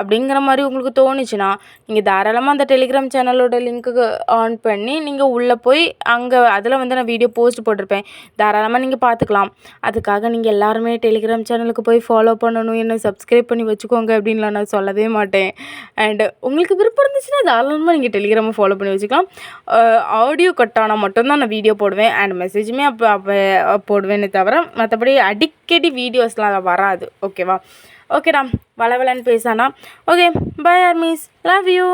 அப்படிங்கிற மாதிரி உங்களுக்கு தோணுச்சுன்னா நீங்கள் தாராளமாக அந்த டெலிகிராம் சேனலோட லிங்க்குக்கு ஆன் பண்ணி நீங்கள் உள்ளே போய் அங்கே அதில் வந்து நான் வீடியோ போஸ்ட் போட்டிருப்பேன். தாராளமாக நீங்கள் பார்த்துக்கலாம். அதுக்காக நீங்கள் எல்லாருமே டெலிகிராம் சேனலுக்கு போய் ஃபாலோ பண்ணணும், என்ன சப்ஸ்கிரைப் பண்ணி வச்சுக்கோங்க அப்படின்லாம் நான் சொல்லவே மாட்டேன். அண்டு உங்களுக்கு விருப்பம் இருந்துச்சுன்னா தாராளமாக நீங்கள் டெலிகிராமை ஃபாலோ பண்ணி வச்சுக்கலாம். ஆடியோ கட் ஆனால் மட்டும்தான் நான் வீடியோ போடுவேன். அண்ட் மெசேஜுமே அப்போ போடுவேன்னு தவிர மற்றபடி அடிக்கடி வீடியோஸ்லாம் அதை வராது. ஓகேவா? ஓகேடா, வளவலன்னு பேசானா. Okay, bye armies, love you.